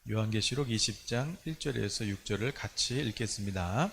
요한계시록 20장 1절에서 6절을 같이 읽겠습니다.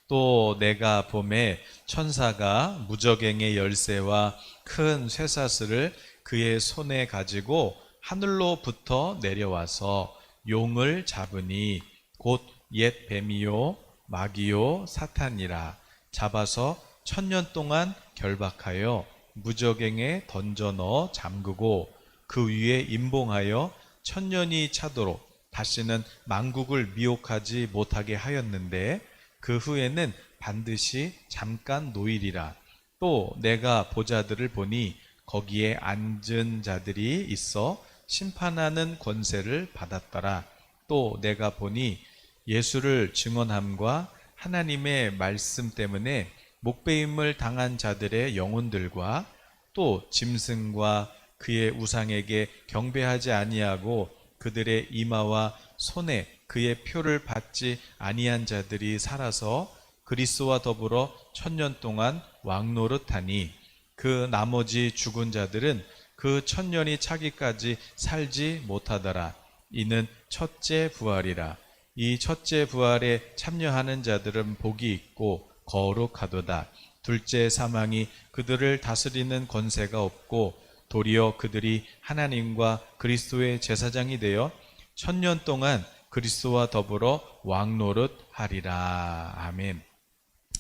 또 내가 봄에 천사가 무저갱의 열쇠와 큰 쇠사슬을 그의 손에 가지고 하늘로부터 내려와서 용을 잡으니 곧 옛 뱀이요 마귀요 사탄이라. 잡아서 1000년 동안 결박하여 무저갱에 던져 넣어 잠그고 그 위에 임봉하여 1000년이 차도록 다시는 만국을 미혹하지 못하게 하였는데 그 후에는 반드시 잠깐 노일이라. 또 내가 보자들을 보니 거기에 앉은 자들이 있어 심판하는 권세를 받았더라. 또 내가 보니 예수를 증언함과 하나님의 말씀 때문에 목배임을 당한 자들의 영혼들과 또 짐승과 그의 우상에게 경배하지 아니하고 그들의 이마와 손에 그의 표를 받지 아니한 자들이 살아서 그리스도와 더불어 1000년 동안 왕노릇하니 그 나머지 죽은 자들은 그 1000년이 차기까지 살지 못하더라. 이는 첫째 부활이라. 이 첫째 부활에 참여하는 자들은 복이 있고 거룩하도다. 둘째 사망이 그들을 다스리는 권세가 없고 도리어 그들이 하나님과 그리스도의 제사장이 되어 1000년 동안 그리스도와 더불어 왕노릇하리라. 아멘.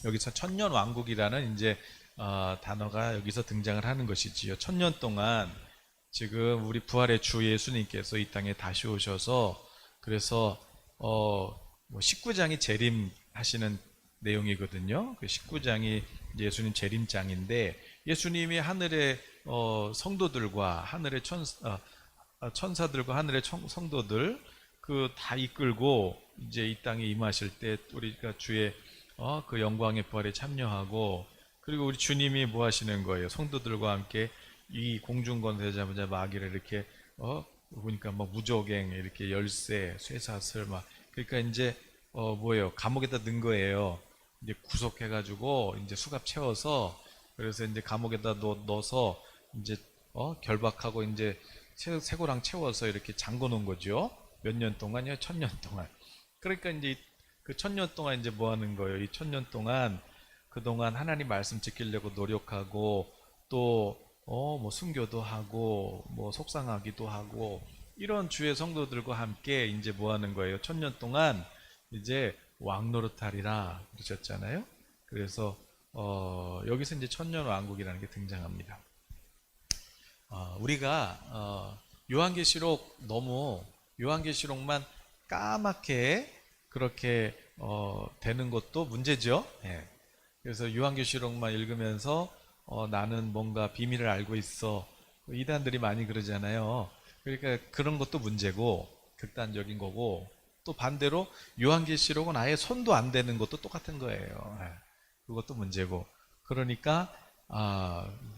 여기서 천년 왕국이라는 이제 단어가 여기서 등장을 하는 것이지요. 1000년 동안 지금 우리 부활의 주 예수님께서 이 땅에 다시 오셔서 그래서 19장이 재림하시는 내용이거든요. 그 19장이 예수님 재림장인데 예수님이 하늘의 성도들과 하늘의 천사들과 하늘의 성도들 그 다 이끌고 이제 이 땅에 임하실 때 우리가 주의 그 영광의 부활에 참여하고 그리고 우리 주님이 뭐 하시는 거예요? 성도들과 함께 이 공중권세 잡은 마귀를 이렇게 보니까 막 무저갱 이렇게 열쇠 쇠사슬 막 그러니까 이제 뭐예요? 감옥에다 넣은 거예요. 이제 구속해가지고 이제 수갑 채워서 그래서 이제 감옥에다 넣어서 이제 결박하고 이제 쇠고랑 채워서 이렇게 잠궈 놓은 거죠. 몇 년 동안요? 1000년 동안. 그러니까 이제 그 1000년 동안 이제 뭐 하는 거예요? 이 1000년 동안 그동안 하나님 말씀 지키려고 노력하고 또 뭐 순교도 하고 뭐 속상하기도 하고 이런 주의 성도들과 함께 이제 뭐 하는 거예요? 1000년 동안 이제 왕노릇하리라 그러셨잖아요. 그래서 여기서 이제 천년 왕국이라는 게 등장합니다. 우리가 요한계시록 너무 요한계시록만 까맣게 그렇게 되는 것도 문제죠. 예. 그래서 요한계시록만 읽으면서 나는 뭔가 비밀을 알고 있어. 이단들이 많이 그러잖아요. 그러니까 그런 것도 문제고 극단적인 거고 또 반대로 요한계시록은 아예 손도 안 대는 것도 똑같은 거예요. 예. 그것도 문제고 그러니까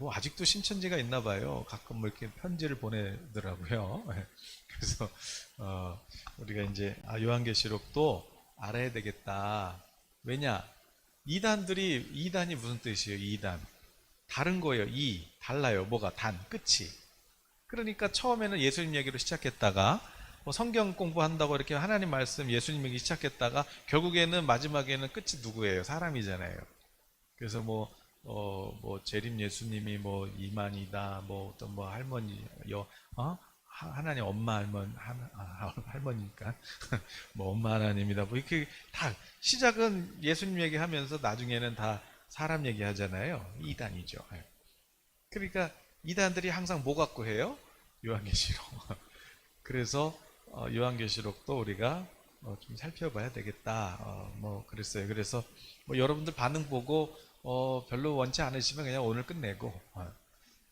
뭐 아직도 신천지가 있나 봐요. 가끔 뭐 이렇게 편지를 보내더라고요. 예. 그래서 우리가 이제 요한계시록도 알아야 되겠다. 왜냐? 이단이 무슨 뜻이에요? 이단. 다른 거예요. 달라요. 뭐가? 끝이. 그러니까 처음에는 예수님 얘기로 시작했다가 뭐 성경 공부한다고 이렇게 하나님 말씀 예수님 얘기 시작했다가 결국에는 마지막에는 끝이 누구예요? 사람이잖아요. 그래서 뭐 재림 예수님이 뭐 이만이다. 뭐 어떤 뭐 할머니 하나님 엄마 할머니니까 뭐 엄마 하나님이다. 뭐 이렇게 다 시작은 예수님 얘기하면서 나중에는 다 사람 얘기하잖아요. 이단이죠. 그러니까 이단들이 항상 뭐 갖고 해요? 요한계시록. 그래서 요한계시록도 우리가 좀 살펴봐야 되겠다. 뭐 그랬어요. 그래서 뭐 여러분들 반응 보고 별로 원치 않으시면 그냥 오늘 끝내고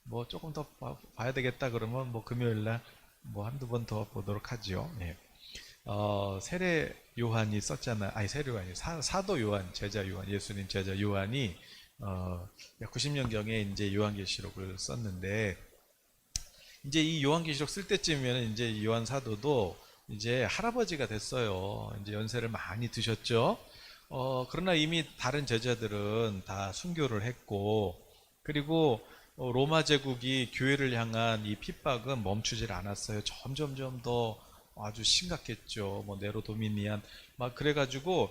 뭐 조금 더 봐야 되겠다 그러면 뭐 금요일날 뭐 한두 번 더 보도록 하죠. 네. 세례 요한이 썼잖아요. 아니 세례 요한이 사도 요한 제자 요한 예수님 제자 요한이 약 90년경에 이제 요한계시록을 썼는데 이제 이 요한계시록 쓸 때쯤이면 이제 요한 사도도 이제 할아버지가 됐어요. 이제 연세를 많이 드셨죠. 그러나 이미 다른 제자들은 다 순교를 했고 그리고 로마 제국이 교회를 향한 이 핍박은 멈추질 않았어요. 점점점 더 아주 심각했죠. 뭐 네로 도미니안 막 그래가지고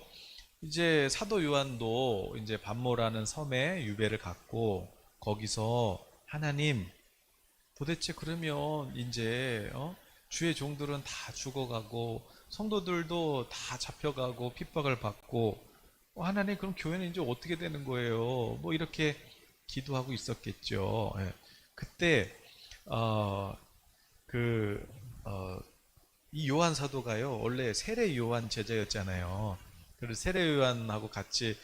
이제 사도 요한도 이제 반모라는 섬에 유배를 갔고 거기서 하나님 도대체 그러면 이제 주의 종들은 다 죽어가고 성도들도 다 잡혀가고 핍박을 받고 하나님 그럼 교회는 이제 어떻게 되는 거예요? 뭐 이렇게 기도하고 있었겠죠. 예. 그때 어, 그 어, 이 요한 사도가요 원래 세례 요한 제자였잖아요. 그래서 세례 요한하고 같이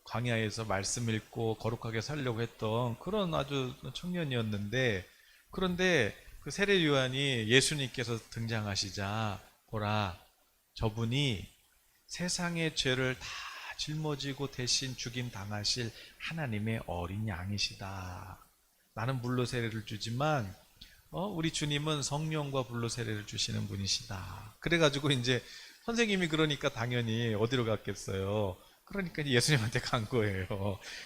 광야에서 말씀 읽고 거룩하게 살려고 했던 그런 아주 청년이었는데 그런데 그 세례 요한이 예수님께서 등장하시자 보라 저분이 세상의 죄를 다 짊어지고 대신 죽임 당하실 하나님의 어린 양이시다. 나는 물로 세례를 주지만 우리 주님은 성령과 불로 세례를 주시는 분이시다. 그래가지고 이제 선생님이 그러니까 당연히 어디로 갔겠어요. 그러니까 예수님한테 간 거예요.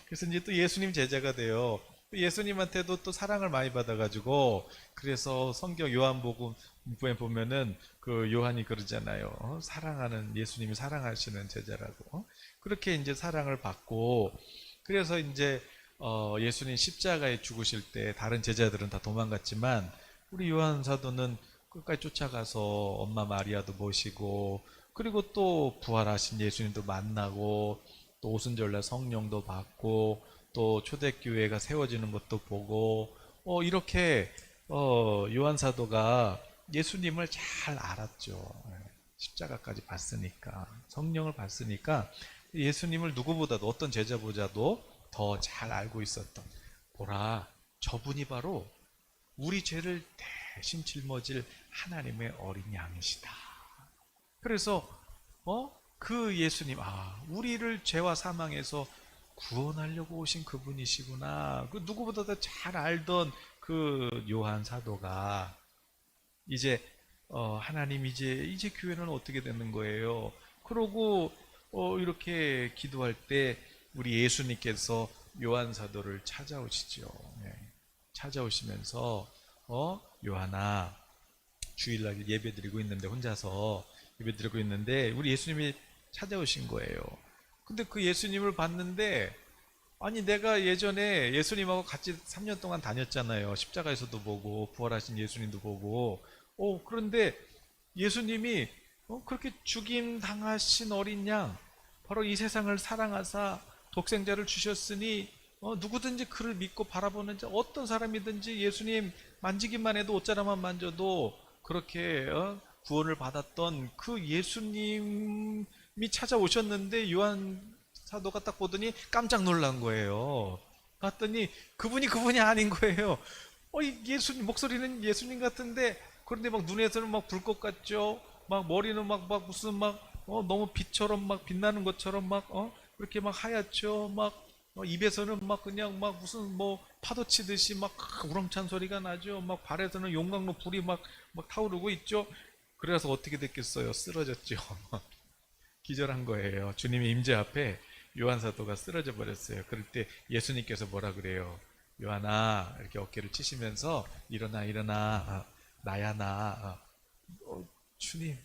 그래서 이제 또 예수님 제자가 돼요. 예수님한테도 또 사랑을 많이 받아가지고 그래서 성경 요한복음에 보면은 그 요한이 그러잖아요. 사랑하는 예수님이 사랑하시는 제자라고. 그렇게 이제 사랑을 받고 그래서 이제 예수님 십자가에 죽으실 때 다른 제자들은 다 도망갔지만 우리 요한 사도는 끝까지 쫓아가서 엄마 마리아도 모시고 그리고 또 부활하신 예수님도 만나고 또 오순절날 성령도 받고 또 초대교회가 세워지는 것도 보고 이렇게 요한 사도가 예수님을 잘 알았죠. 십자가까지 봤으니까 성령을 봤으니까 예수님을 누구보다도 어떤 제자보다도 더 잘 알고 있었던 보라 저분이 바로 우리 죄를 대신 짊어질 하나님의 어린 양이시다. 그래서 그 예수님 우리를 죄와 사망에서 구원하려고 오신 그분이시구나. 그 누구보다도 잘 알던 그 요한 사도가 이제 하나님 이제 교회는 어떻게 되는 거예요? 그러고 이렇게 기도할 때 우리 예수님께서 요한 사도를 찾아오시죠. 네. 찾아오시면서 요한아 주일날 예배드리고 있는데 혼자서 예배드리고 있는데 우리 예수님이 찾아오신 거예요. 근데 그 예수님을 봤는데 아니 내가 예전에 예수님하고 같이 3년 동안 다녔잖아요. 십자가에서도 보고 부활하신 예수님도 보고 그런데 예수님이 그렇게 죽임 당하신 어린 양 바로 이 세상을 사랑하사 독생자를 주셨으니 누구든지 그를 믿고 바라보는 자 어떤 사람이든지 예수님 만지기만 해도 옷자락만 만져도 그렇게 구원을 받았던 그 예수님이 찾아오셨는데 요한 사도가 딱 보더니 깜짝 놀란 거예요. 봤더니 그분이 아닌 거예요. 예수님 목소리는 예수님 같은데 그런데 막 눈에서는 막 불꽃 같죠. 막 머리는 막 무슨 막 너무 빛처럼 막 빛나는 것처럼 막 그렇게 막 하얗죠. 막 입에서는 막 그냥 막 무슨 뭐 파도 치듯이 막 우렁찬 소리가 나죠. 막 발에서는 용광로 불이 막 타오르고 있죠. 그래서 어떻게 됐겠어요? 쓰러졌죠. 기절한 거예요. 주님의 임재 앞에 요한 사도가 쓰러져 버렸어요. 그럴 때 예수님께서 뭐라 그래요? 요한아 이렇게 어깨를 치시면서 일어나 나야 나 주님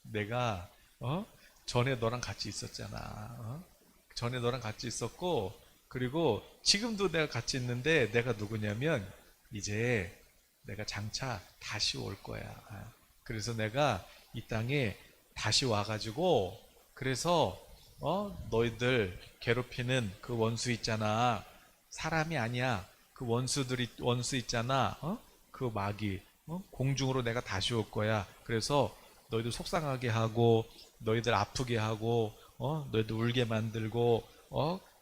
내가 전에 너랑 같이 있었잖아. 전에 너랑 같이 있었고 그리고 지금도 내가 같이 있는데 내가 누구냐면 이제 내가 장차 다시 올 거야. 그래서 내가 이 땅에 다시 와가지고 그래서 너희들 괴롭히는 그 원수 있잖아. 사람이 아니야. 그 원수 있잖아. 그 마귀. 공중으로 내가 다시 올 거야. 그래서 너희들 속상하게 하고 너희들 아프게 하고 너희들 울게 만들고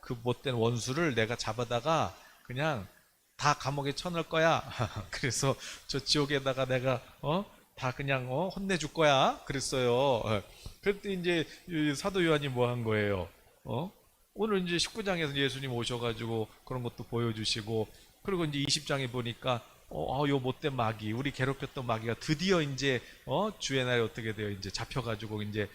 그 못된 원수를 내가 잡아다가 그냥 다 감옥에 쳐넣을 거야. 그래서 저 지옥에다가 내가 다 그냥 혼내줄 거야. 그랬어요. 그때 이제 사도 요한이 뭐 한 거예요? 오늘 이제 19장에서 예수님 오셔가지고 그런 것도 보여주시고 그리고 이제 20장에 보니까 요 못된 마귀, 우리 괴롭혔던 마귀가 드디어 이제 주의 날에 어떻게 돼요? 이제 잡혀가지고 이제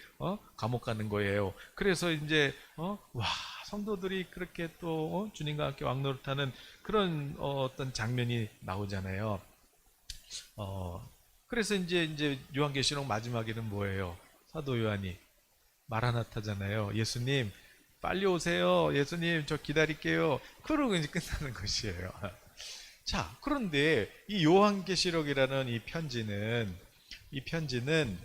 감옥 가는 거예요. 그래서 이제 와 성도들이 그렇게 또 주님과 함께 왕노릇하는 그런 어떤 장면이 나오잖아요. 그래서 이제 요한계시록 마지막에는 뭐예요? 사도 요한이 마라나타잖아요. 예수님 빨리 오세요. 예수님 저 기다릴게요. 그러고 이제 끝나는 것이에요. 자, 그런데 이 요한계시록이라는 이 편지는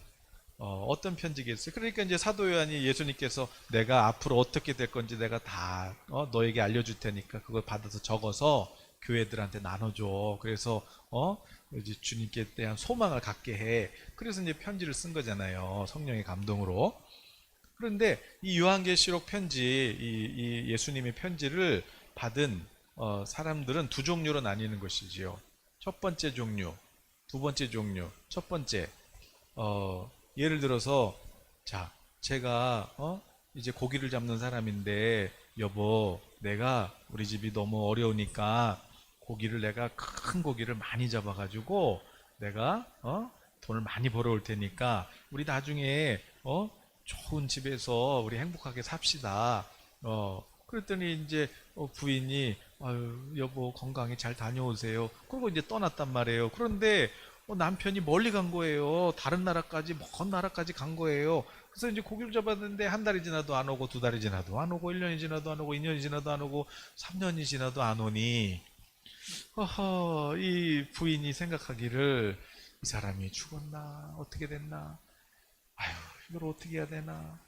어떤 편지겠어요? 그러니까 이제 사도 요한이 예수님께서 내가 앞으로 어떻게 될 건지 내가 다 너에게 알려줄 테니까 그걸 받아서 적어서 교회들한테 나눠줘. 그래서 이제 주님께 대한 소망을 갖게 해. 그래서 이제 편지를 쓴 거잖아요. 성령의 감동으로. 그런데 이 요한계시록 편지, 이 예수님의 편지를 받은 사람들은 두 종류로 나뉘는 것이지요. 첫 번째 종류, 두 번째 종류. 첫 번째, 예를 들어서, 자, 제가 이제 고기를 잡는 사람인데 여보, 내가 우리 집이 너무 어려우니까 내가 큰 고기를 많이 잡아가지고 내가 돈을 많이 벌어올 테니까 우리 나중에 좋은 집에서 우리 행복하게 삽시다. 그랬더니 이제 부인이 아유 여보 건강히 잘 다녀오세요. 그리고 이제 떠났단 말이에요. 그런데 남편이 멀리 간 거예요. 다른 나라까지 먼 나라까지 간 거예요. 그래서 이제 고기를 잡았는데 한 달이 지나도 안 오고 두 달이 지나도 안 오고 1년이 지나도 안 오고 2년이 지나도 안 오고 3년이 지나도 안 오니 이 부인이 생각하기를 이 사람이 죽었나 어떻게 됐나 아유 이걸 어떻게 해야 되나.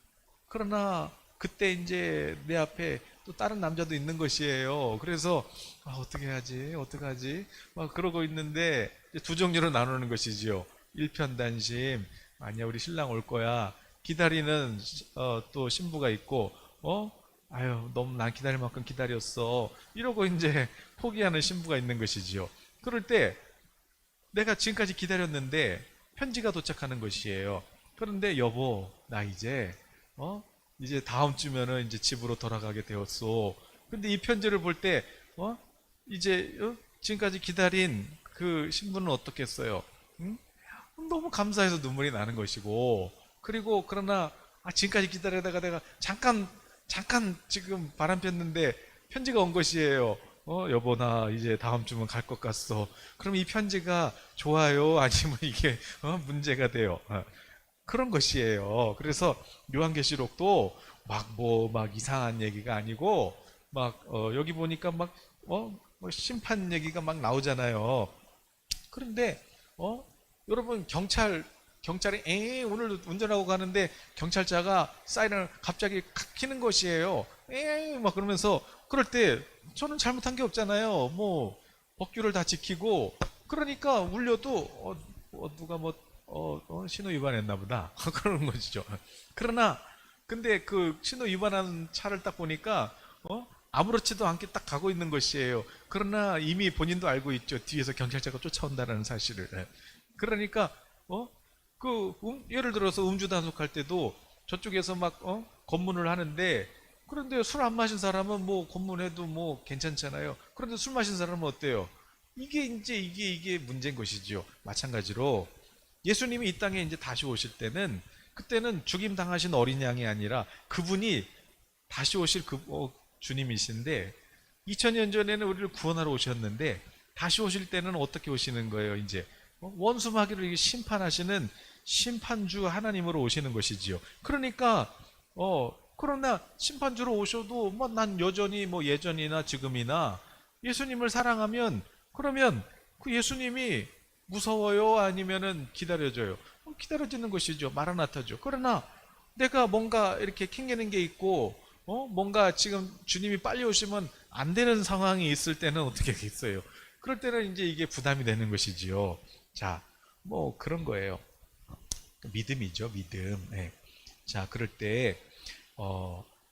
그러나 그때 이제 내 앞에 또 다른 남자도 있는 것이에요. 그래서 어떻게 하지 어떻게 하지 막 그러고 있는데 이제 두 종류로 나누는 것이지요. 일편단심 아니야 우리 신랑 올 거야 기다리는 또 신부가 있고 아유 너무 난 기다릴 만큼 기다렸어 이러고 이제 포기하는 신부가 있는 것이지요. 그럴 때 내가 지금까지 기다렸는데 편지가 도착하는 것이에요. 그런데 여보 나 이제 다음 주면은 이제 집으로 돌아가게 되었어. 근데 이 편지를 볼 때 이제 지금까지 기다린 그 신부는 어떻겠어요? 응? 너무 감사해서 눈물이 나는 것이고 그리고 그러나 지금까지 기다리다가 내가 잠깐 지금 바람 폈는데 편지가 온 것이에요. 여보 나 이제 다음 주면 갈 것 같소. 그럼 이 편지가 좋아요? 아니면 이게 문제가 돼요? 그런 것이에요. 그래서 요한계시록도 막 이상한 얘기가 아니고 여기 보니까 뭐 심판 얘기가 막 나오잖아요. 그런데 여러분 경찰이 오늘 운전하고 가는데 경찰차가 사이렌을 갑자기 칵 켜는 것이에요. 막 그러면서 그럴 때 저는 잘못한 게 없잖아요. 뭐 법규를 다 지키고 그러니까 울려도 누가 신호 위반했나 보다. 그런 것이죠. 그러나 근데 그 신호 위반한 차를 딱 보니까 아무렇지도 않게 딱 가고 있는 것이에요. 그러나 이미 본인도 알고 있죠. 뒤에서 경찰차가 쫓아온다는 사실을. 그러니까 예를 들어서 음주 단속할 때도 저쪽에서 막 검문을 하는데 그런데 술 안 마신 사람은 뭐 검문해도 뭐 괜찮잖아요. 그런데 술 마신 사람은 어때요? 이게 문제인 것이지요. 마찬가지로 예수님이 이 땅에 이제 다시 오실 때는 그때는 죽임 당하신 어린 양이 아니라 그분이 다시 오실 주님이신데 2000년 전에는 우리를 구원하러 오셨는데 다시 오실 때는 어떻게 오시는 거예요? 이제 원수 마귀를 심판하시는 심판주 하나님으로 오시는 것이지요. 그러니까 그러나 심판주로 오셔도 난 여전히 예전이나 지금이나 예수님을 사랑하면 그러면 그 예수님이 무서워요? 아니면은 기다려줘요? 기다려지는 것이죠. 마라나타죠. 그러나 내가 뭔가 이렇게 캥기는 게 있고 뭔가 지금 주님이 빨리 오시면 안 되는 상황이 있을 때는 어떻게 하겠어요? 그럴 때는 이제 이게 부담이 되는 것이지요. 자, 그런 거예요. 믿음이죠, 믿음. 네. 자, 그럴 때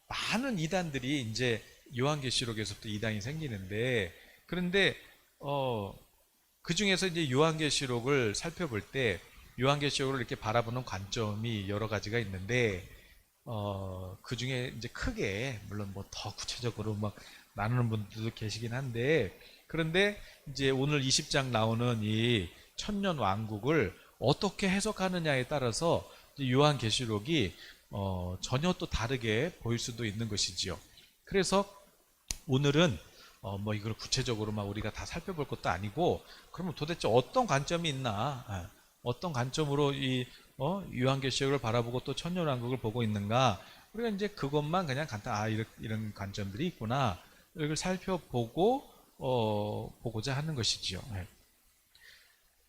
많은 이단들이 이제 요한계시록에서부터 이단이 생기는데 그런데 그 중에서 이제 요한계시록을 살펴볼 때 요한계시록을 이렇게 바라보는 관점이 여러 가지가 있는데 그 중에 이제 크게 물론 더 구체적으로 막 나누는 분들도 계시긴 한데 그런데 이제 오늘 20장 나오는 이 천년 왕국을 어떻게 해석하느냐에 따라서 요한계시록이 전혀 또 다르게 보일 수도 있는 것이지요. 그래서 오늘은 이걸 구체적으로 막 우리가 다 살펴볼 것도 아니고 그러면 도대체 어떤 관점이 있나 어떤 관점으로 이 요한계시록을 바라보고 또 천년왕국을 보고 있는가? 우리가 이제 그것만 그냥 이런 관점들이 있구나. 이걸 살펴보고 보고자 하는 것이지요. 네.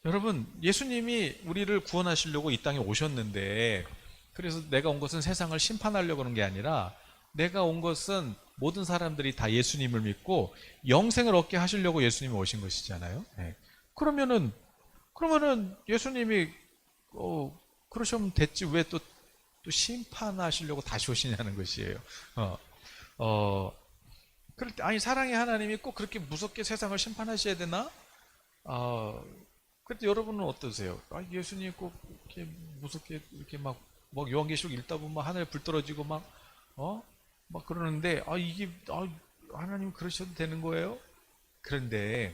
여러분, 예수님이 우리를 구원하시려고 이 땅에 오셨는데, 그래서 내가 온 것은 세상을 심판하려고 하는 게 아니라, 내가 온 것은 모든 사람들이 다 예수님을 믿고 영생을 얻게 하시려고 예수님이 오신 것이잖아요. 네. 그러면은 예수님이 그러시면 됐지, 왜 또 심판하시려고 다시 오시냐는 것이에요. 그럴 때 아니, 사랑의 하나님이 꼭 그렇게 무섭게 세상을 심판하셔야 되나? 그때 여러분은 어떠세요? 예수님 꼭 이렇게 무섭게 이렇게 막 요한계시록 읽다 보면 하늘에 불 떨어지고 막 그러는데 이게 하나님 그러셔도 되는 거예요? 그런데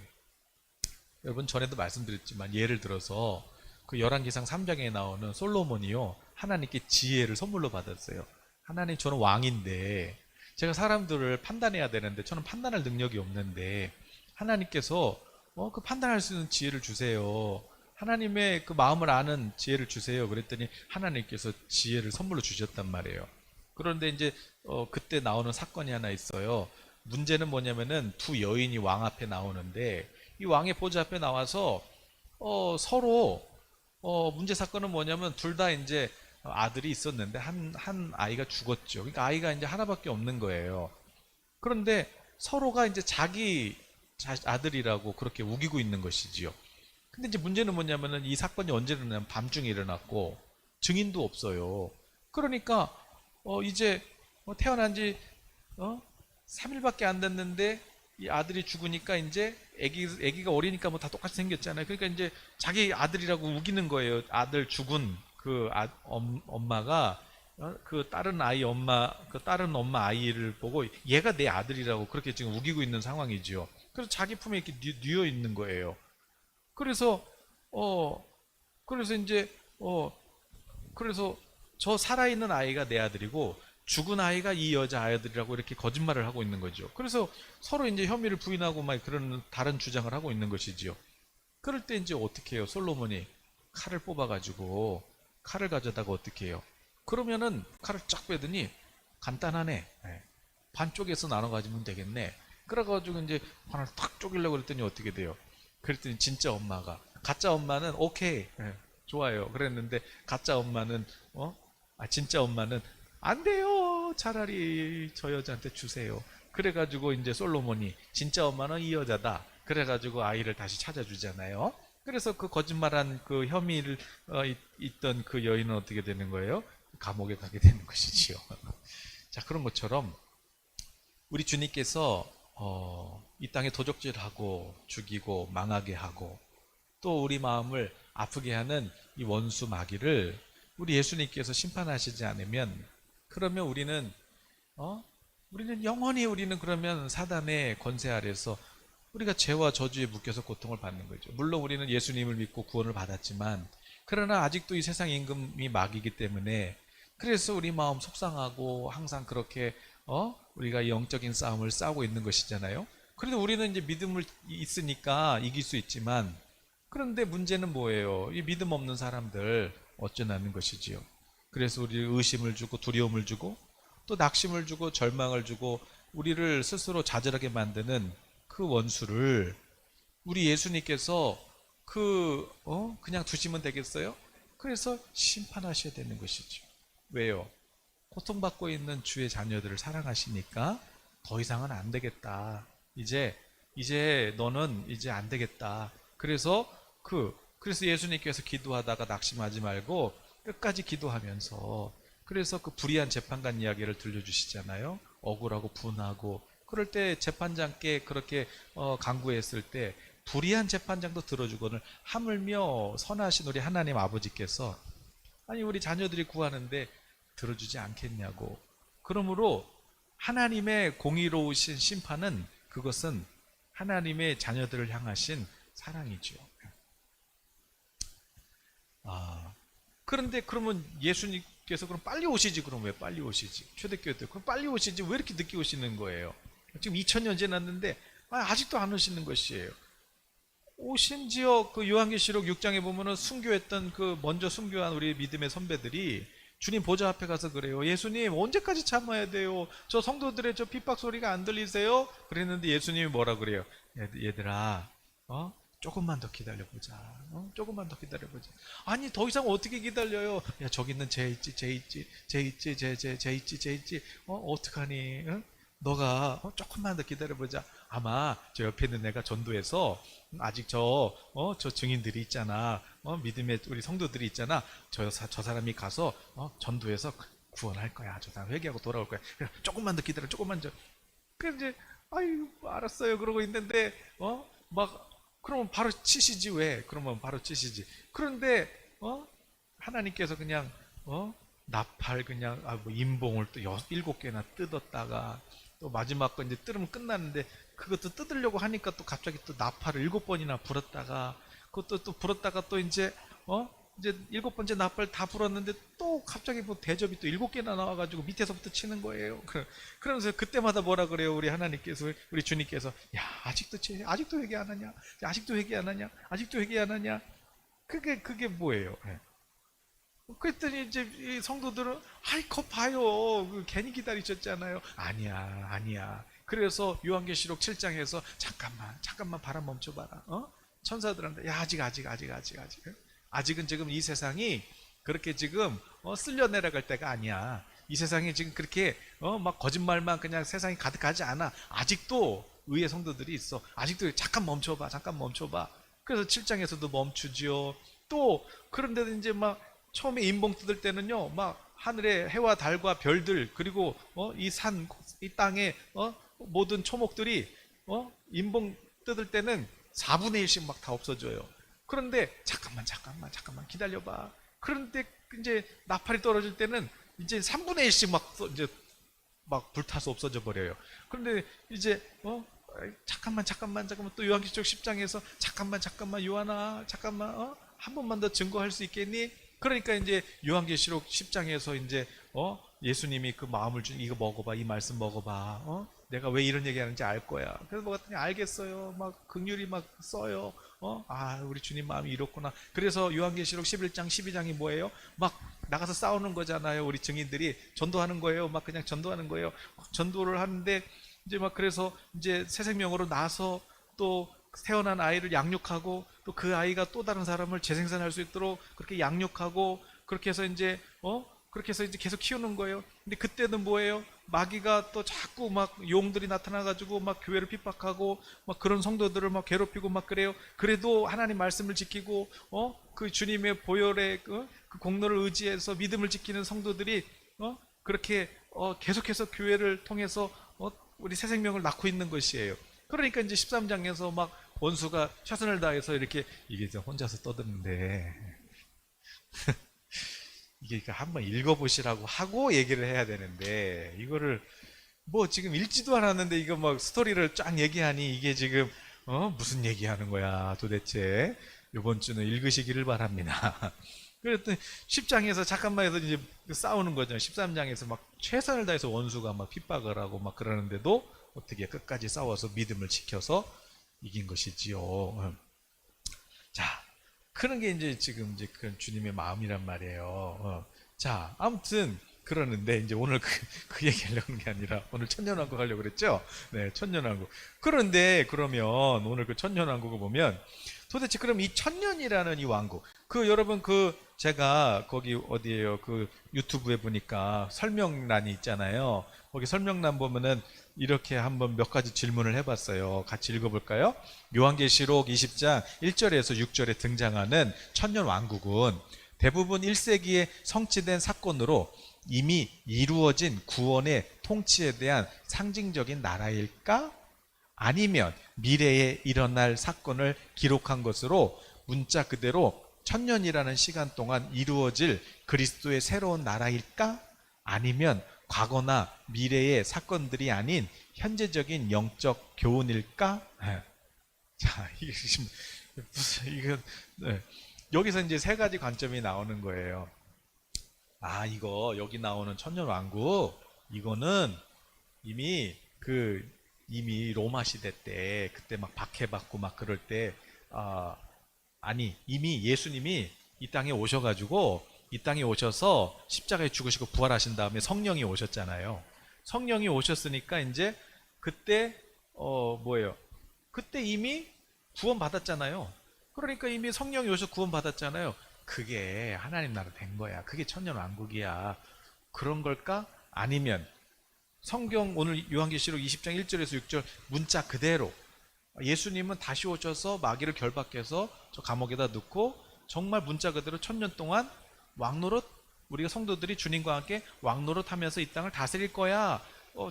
여러분, 전에도 말씀드렸지만 예를 들어서 그 열왕기상 3장에 나오는 솔로몬이요, 하나님께 지혜를 선물로 받았어요. 하나님, 저는 왕인데 제가 사람들을 판단해야 되는데 저는 판단할 능력이 없는데 하나님께서 그 판단할 수 있는 지혜를 주세요. 하나님의 그 마음을 아는 지혜를 주세요. 그랬더니 하나님께서 지혜를 선물로 주셨단 말이에요. 그런데 이제 그때 나오는 사건이 하나 있어요. 문제는 뭐냐면은 두 여인이 왕 앞에 나오는데, 이 왕의 보좌 앞에 나와서 서로 문제 사건은 뭐냐면, 둘 다 이제 아들이 있었는데 한 아이가 죽었죠. 그러니까 아이가 이제 하나밖에 없는 거예요. 그런데 서로가 이제 자기 아들이라고 그렇게 우기고 있는 것이지요. 근데 이제 문제는 뭐냐면은, 이 사건이 언제 일어나면 밤중에 일어났고 증인도 없어요. 그러니까 이제 태어난 지 3일밖에 안 됐는데 이 아들이 죽으니까 이제 애기가 어리니까 뭐 다 똑같이 생겼잖아요. 그러니까 이제 자기 아들이라고 우기는 거예요. 아들 죽은 그 엄마가 그 다른 엄마 아이를 보고 얘가 내 아들이라고 그렇게 지금 우기고 있는 상황이지요. 그래서 자기 품에 이렇게 뉘어 있는 거예요. 그래서 그래서 이제 그래서 저 살아있는 아이가 내 아들이고 죽은 아이가 이 여자 아이들이라고 이렇게 거짓말을 하고 있는 거죠. 그래서 서로 이제 혐의를 부인하고 막 그런 다른 주장을 하고 있는 것이지요. 그럴 때 이제 어떻게 해요? 솔로몬이 칼을 뽑아가지고 칼을 가져다가 어떻게 해요? 그러면은 칼을 쫙 빼더니 간단하네. 반쪽에서 나눠 가지면 되겠네. 그래가지고 이제 하나를 탁 쪼개려고 그랬더니 어떻게 돼요? 그랬더니 진짜 엄마가, 가짜 엄마는 오케이, 좋아요. 그랬는데 가짜 엄마는 진짜 엄마는 안 돼요. 차라리 저 여자한테 주세요. 그래가지고 이제 솔로몬이 진짜 엄마는 이 여자다. 그래가지고 아이를 다시 찾아주잖아요. 그래서 그 거짓말한 그 혐의를 있던 그 여인은 어떻게 되는 거예요? 감옥에 가게 되는 것이지요. 자, 그런 것처럼 우리 주님께서 이 땅에 도적질하고 죽이고 망하게 하고 또 우리 마음을 아프게 하는 이 원수 마귀를 우리 예수님께서 심판하시지 않으면, 그러면 우리는 영원히 그러면 사단의 권세 아래서 우리가 죄와 저주에 묶여서 고통을 받는 거죠. 물론 우리는 예수님을 믿고 구원을 받았지만, 그러나 아직도 이 세상 임금이 마귀이기 때문에, 그래서 우리 마음 속상하고 항상 그렇게 우리가 영적인 싸움을 싸우고 있는 것이잖아요. 그래도 우리는 이제 믿음을 있으니까 이길 수 있지만, 그런데 문제는 뭐예요? 이 믿음 없는 사람들 어쩌나는 것이지요. 그래서 우리 의심을 주고 두려움을 주고 또 낙심을 주고 절망을 주고 우리를 스스로 좌절하게 만드는 그 원수를 우리 예수님께서 그냥 두시면 되겠어요? 그래서 심판하셔야 되는 것이죠. 왜요? 고통받고 있는 주의 자녀들을 사랑하시니까 더 이상은 안 되겠다. 이제 너는 이제 안 되겠다. 그래서 예수님께서 기도하다가 낙심하지 말고 끝까지 기도하면서, 그래서 그 불의한 재판관 이야기를 들려주시잖아요. 억울하고 분하고 그럴 때 재판장께 그렇게 간구했을 때 불의한 재판장도 들어주거늘 하물며 선하신 우리 하나님 아버지께서 아니 우리 자녀들이 구하는데 들어주지 않겠냐고. 그러므로 하나님의 공의로우신 심판은 그것은 하나님의 자녀들을 향하신 사랑이죠. 그런데 그러면 예수님께서 그럼 빨리 오시지, 그럼 왜 빨리 오시지? 초대교회 때 그럼 빨리 오시지 왜 이렇게 늦게 오시는 거예요? 지금 2000년 지났는데 아직도 안 오시는 것이에요. 심지어 그 요한계시록 6장에 보면은 순교했던 그 먼저 순교한 우리 믿음의 선배들이 주님 보좌 앞에 가서 그래요. 예수님 언제까지 참아야 돼요? 저 성도들의 저 핍박 소리가 안 들리세요? 그랬는데 예수님이 뭐라 그래요? 얘들아, 조금만 더 기다려보자. 조금만 더 기다려보자. 아니 더 이상 어떻게 기다려요? 야 저기 있는 쟤 있지, 쟤 있지, 쟤 있지, 쟤 있지, 쟤 있지. 어떡하니? 응? 너가 조금만 더 기다려보자. 아마 저 옆에 있는 애가 전도해서 아직 저 증인들이 있잖아. 믿음의 우리 성도들이 있잖아. 저 사람이 가서 전도해서 구원할 거야. 저 사람 회개하고 돌아올 거야. 그래, 조금만 더 기다려. 조금만 더. 그래 이제 아유 알았어요. 그러고 있는데 막 그러면 바로 치시지 왜? 그러면 바로 치시지. 그런데 하나님께서 그냥 나팔 그냥 뭐 인봉을 또 7개나 뜯었다가 또 마지막 거 이제 뜯으면 끝났는데 그것도 뜯으려고 하니까 또 갑자기 또 나팔을 7번이나 불었다가 그것도 또 불었다가 또 이제 이제 7번째 나팔 다 불었는데 또 갑자기 뭐 대접이 또 7개나 나와가지고 밑에서부터 치는 거예요. 그러면서 그때마다 뭐라 그래요? 우리 하나님께서 우리 주님께서 야 아직도 회개 안 하냐? 아직도 회개 안 하냐? 아직도 회개 안 하냐? 그게 뭐예요? 네. 그랬더니 이제 이 성도들은 아이 거 봐요 괜히 기다리셨잖아요. 아니야. 그래서 요한계시록 7장에서 잠깐만 바람 멈춰봐라. 천사들한테 야 아직은 지금 이 세상이 그렇게 지금 쓸려 내려갈 때가 아니야. 이 세상이 지금 그렇게 막 거짓말만 그냥 세상이 가득하지 않아. 아직도 의의 성도들이 있어. 아직도 잠깐 멈춰봐. 그래서 7장에서도 멈추지요. 또 그런데도 이제 막 처음에 인봉 뜯을 때는요, 막 하늘의 해와 달과 별들 그리고 이 산, 이 땅의 모든 초목들이 인봉 뜯을 때는 4분의 1씩 막 다 없어져요. 그런데 잠깐만 기다려봐. 그런데 이제 나팔이 떨어질 때는 이제 3분의 1씩 이제 막 불타서 없어져 버려요. 그런데 이제 잠깐만 또 요한계시록 10장에서 잠깐만 요한아 한 번만 더 증거할 수 있겠니? 그러니까 이제 요한계시록 10장에서 이제 예수님이 그 마음을 준 이거 먹어봐, 이 말씀 먹어봐. 내가 왜 이런 얘기하는지 알 거야. 그래서 뭐 같더니 알겠어요. 막 긍휼이 막 써요. 우리 주님 마음이 이렇구나. 그래서 요한계시록 11장, 12장이 뭐예요? 막 나가서 싸우는 거잖아요. 우리 증인들이 전도하는 거예요. 막 그냥 전도하는 거예요. 전도를 하는데 이제 막 그래서 이제 새 생명으로 나서 또 태어난 아이를 양육하고 또 그 아이가 또 다른 사람을 재생산할 수 있도록 그렇게 양육하고 그렇게 해서 이제 계속 키우는 거예요. 근데 그때는 뭐예요? 마귀가 또 자꾸 막 용들이 나타나가지고 막 교회를 핍박하고 막 그런 성도들을 막 괴롭히고 막 그래요. 그래도 하나님 말씀을 지키고 그 주님의 보혈의 그 공로를 의지해서 믿음을 지키는 성도들이 그렇게 계속해서 교회를 통해서 우리 새 생명을 낳고 있는 것이에요. 그러니까 이제 13장에서 막 원수가 최선을 다해서 이렇게 이게 이제 혼자서 떠드는데 이게 한번 읽어보시라고 하고 얘기를 해야 되는데 이거를 뭐 지금 읽지도 않았는데 이거 막 스토리를 쫙 얘기하니 이게 지금 무슨 얘기하는 거야 도대체. 이번 주는 읽으시기를 바랍니다. 그랬더니 10장에서 잠깐만 해서 이제 싸우는 거죠. 13장에서 막 최선을 다해서 원수가 막 핍박을 하고 막 그러는데도 어떻게 끝까지 싸워서 믿음을 지켜서 이긴 것이지요. 자, 그런 게 이제 지금 이제 그 주님의 마음이란 말이에요. 자, 아무튼 그러는데 이제 오늘 그 얘기 하려고 하는 게 아니라 오늘 천년왕국 하려고 그랬죠? 네, 천년왕국. 그런데 그러면 오늘 그 천년왕국을 보면 도대체 그럼 이 천년이라는 이 왕국 여러분 제가 거기 어디에요? 그 유튜브에 보니까 설명란이 있잖아요. 거기 설명란 보면은 이렇게 한번 몇 가지 질문을 해봤어요. 같이 읽어볼까요? 요한계시록 20장 1절에서 6절에 등장하는 천년 왕국은 대부분 1세기에 성취된 사건으로 이미 이루어진 구원의 통치에 대한 상징적인 나라일까? 아니면 미래에 일어날 사건을 기록한 것으로 문자 그대로 천년이라는 시간 동안 이루어질 그리스도의 새로운 나라일까? 아니면 과거나 미래의 사건들이 아닌 현재적인 영적 교훈일까? 자, 여기서 이제 세 가지 관점이 나오는 거예요. 이거 여기 나오는 천년왕국 이거는 이미 로마 시대 때 그때 막 박해받고 막 그럴 때 아니, 이미 예수님이 이 땅에 오셔가지고 이 땅에 오셔서 십자가에 죽으시고 부활하신 다음에 성령이 오셨잖아요. 성령이 오셨으니까 이제 그때 뭐예요? 그때 이미 구원 받았잖아요. 그러니까 이미 성령이 오셔서 구원 받았잖아요. 그게 하나님 나라 된 거야. 그게 천년왕국이야. 그런 걸까? 아니면 성경 오늘 요한계시록 20장 1절에서 6절 문자 그대로 예수님은 다시 오셔서 마귀를 결박해서 저 감옥에다 넣고 정말 문자 그대로 천년 동안 왕노릇, 우리가 성도들이 주님과 함께 왕노릇 하면서 이 땅을 다스릴 거야.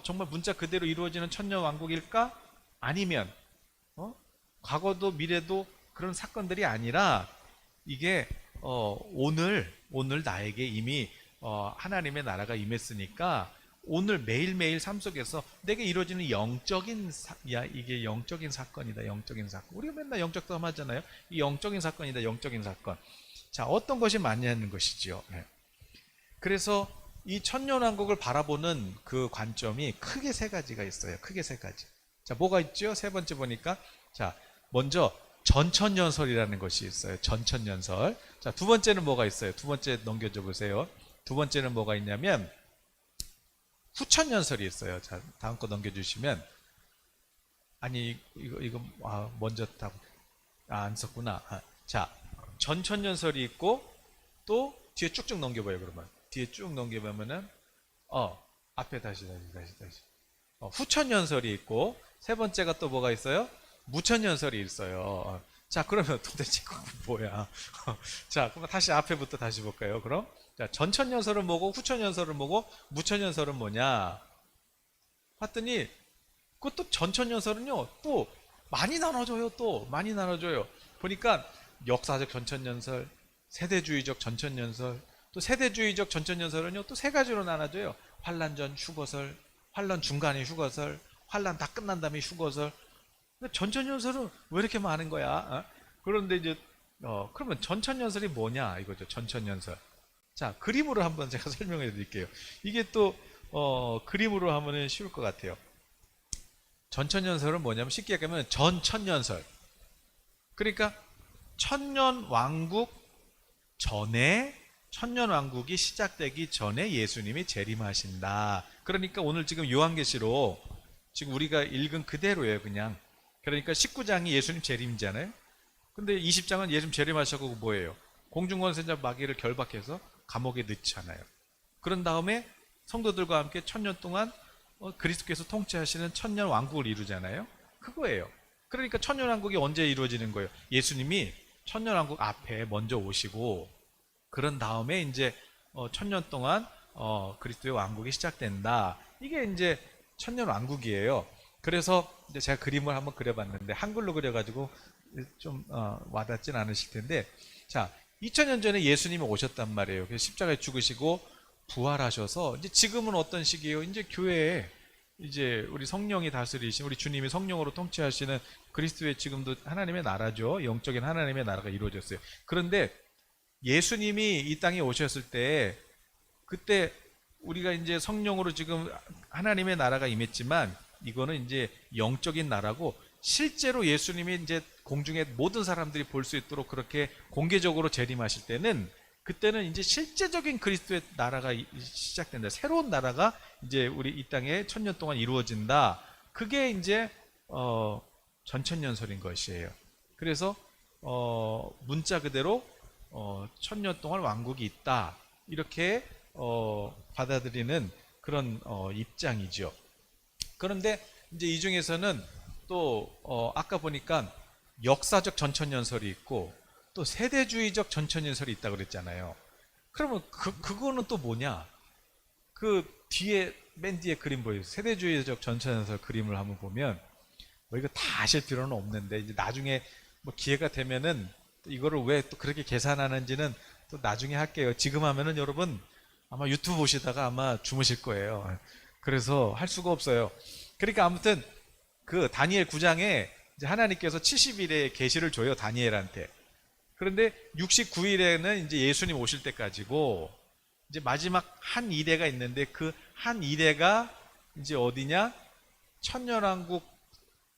정말 문자 그대로 이루어지는 천년 왕국일까? 아니면 과거도 미래도 그런 사건들이 아니라 이게 오늘 나에게 이미 하나님의 나라가 임했으니까 오늘 매일매일 삶 속에서 내게 이루어지는 이게 영적인 사건이다. 영적인 사건. 우리가 맨날 영적 싸움 하잖아요. 이 영적인 사건이다. 영적인 사건. 자, 어떤 것이 맞냐는 것이지요. 네. 그래서 이 천년왕국을 바라보는 그 관점이 크게 세 가지가 있어요. 크게 세 가지. 자, 뭐가 있죠? 세 번째 보니까 자, 먼저 전천년설이라는 것이 있어요. 전천년설. 자, 두 번째는 뭐가 있어요? 두 번째 넘겨줘 보세요. 두 번째는 뭐가 있냐면 후천년설이 있어요. 자, 다음 거 넘겨주시면 아니 이거 먼저 안 썼구나. 자, 전천년설이 있고 또 뒤에 쭉쭉 넘겨봐요. 그러면 뒤에 쭉 넘겨보면은 앞에 다시 후천년설이 있고 세 번째가 또 뭐가 있어요? 무천년설이 있어요. 자, 그러면 도대체 그건 뭐야? 자, 그럼 다시 앞에부터 다시 볼까요? 그럼 자, 전천년설은 뭐고 후천년설은 뭐고 무천년설은 뭐냐? 봤더니 그것도 전천년설은요 또 많이 나눠줘요. 또 많이 나눠줘요. 보니까 역사적 전천년설, 세대주의적 전천년설, 또 세대주의적 전천년설은요 또 세 가지로 나눠져요. 환란 전 휴거설, 환란 중간에 휴거설, 환란 다 끝난 다음에 휴거설. 전천년설은 왜 이렇게 많은 거야? 그런데 이제 그러면 전천년설이 뭐냐 이거죠. 전천년설. 자, 그림으로 한번 제가 설명해 드릴게요. 이게 또 그림으로 하면 쉬울 것 같아요. 전천년설은 뭐냐면 쉽게 얘기하면 전천년설. 그러니까 천년왕국 전에 천년왕국이 시작되기 전에 예수님이 재림하신다. 그러니까 오늘 지금 요한계시록 지금 우리가 읽은 그대로예요. 그냥. 그러니까 19장이 예수님 재림이잖아요. 근데 20장은 예수님 재림하셔고 뭐예요? 공중권세자 마귀를 결박해서 감옥에 넣잖아요. 그런 다음에 성도들과 함께 천년 동안 그리스도께서 통치하시는 천년 왕국을 이루잖아요. 그거예요. 그러니까 천년 왕국이 언제 이루어지는 거예요? 예수님이 천년 왕국 앞에 먼저 오시고 그런 다음에 이제 천년 동안 그리스도의 왕국이 시작된다. 이게 이제 천년 왕국이에요. 그래서 이제 제가 그림을 한번 그려봤는데 한글로 그려가지고 좀 와닿진 않으실 텐데, 자, 2000년 전에 예수님이 오셨단 말이에요. 그래서 십자가에 죽으시고 부활하셔서 이제 지금은 어떤 시기예요? 이제 교회에 이제 우리 성령이 다스리신 우리 주님이 성령으로 통치하시는 그리스도의 지금도 하나님의 나라죠. 영적인 하나님의 나라가 이루어졌어요. 그런데 예수님이 이 땅에 오셨을 때 그때 우리가 이제 성령으로 지금 하나님의 나라가 임했지만 이거는 이제 영적인 나라고 실제로 예수님이 이제 공중에 모든 사람들이 볼 수 있도록 그렇게 공개적으로 재림하실 때는 그때는 이제 실제적인 그리스도의 나라가 시작된다. 새로운 나라가 이제 우리 이 땅에 천년 동안 이루어진다. 그게 이제 전천년설인 것이에요. 그래서 문자 그대로 천년 동안 왕국이 있다. 이렇게 받아들이는 그런 입장이죠. 그런데 이제 이 중에서는 또 아까 보니까 역사적 전천년설이 있고 또 세대주의적 전천년설이 있다고 그랬잖아요. 그러면 그거는 또 뭐냐? 그 뒤에 맨 뒤에 그림 보여요. 세대주의적 전천년설 그림을 한번 보면 뭐 이거 다 아실 필요는 없는데 이제 나중에 뭐 기회가 되면은 이거를 왜 또 그렇게 계산하는지는 또 나중에 할게요. 지금 하면은 여러분 아마 유튜브 보시다가 아마 주무실 거예요. 그래서 할 수가 없어요. 그러니까 아무튼 그 다니엘 9장에 이제 하나님께서 70일의 계시를 줘요. 다니엘한테. 그런데 69일에는 이제 예수님 오실 때까지고 이제 마지막 한 이래가 있는데 그 한 이래가 이제 어디냐? 천년왕국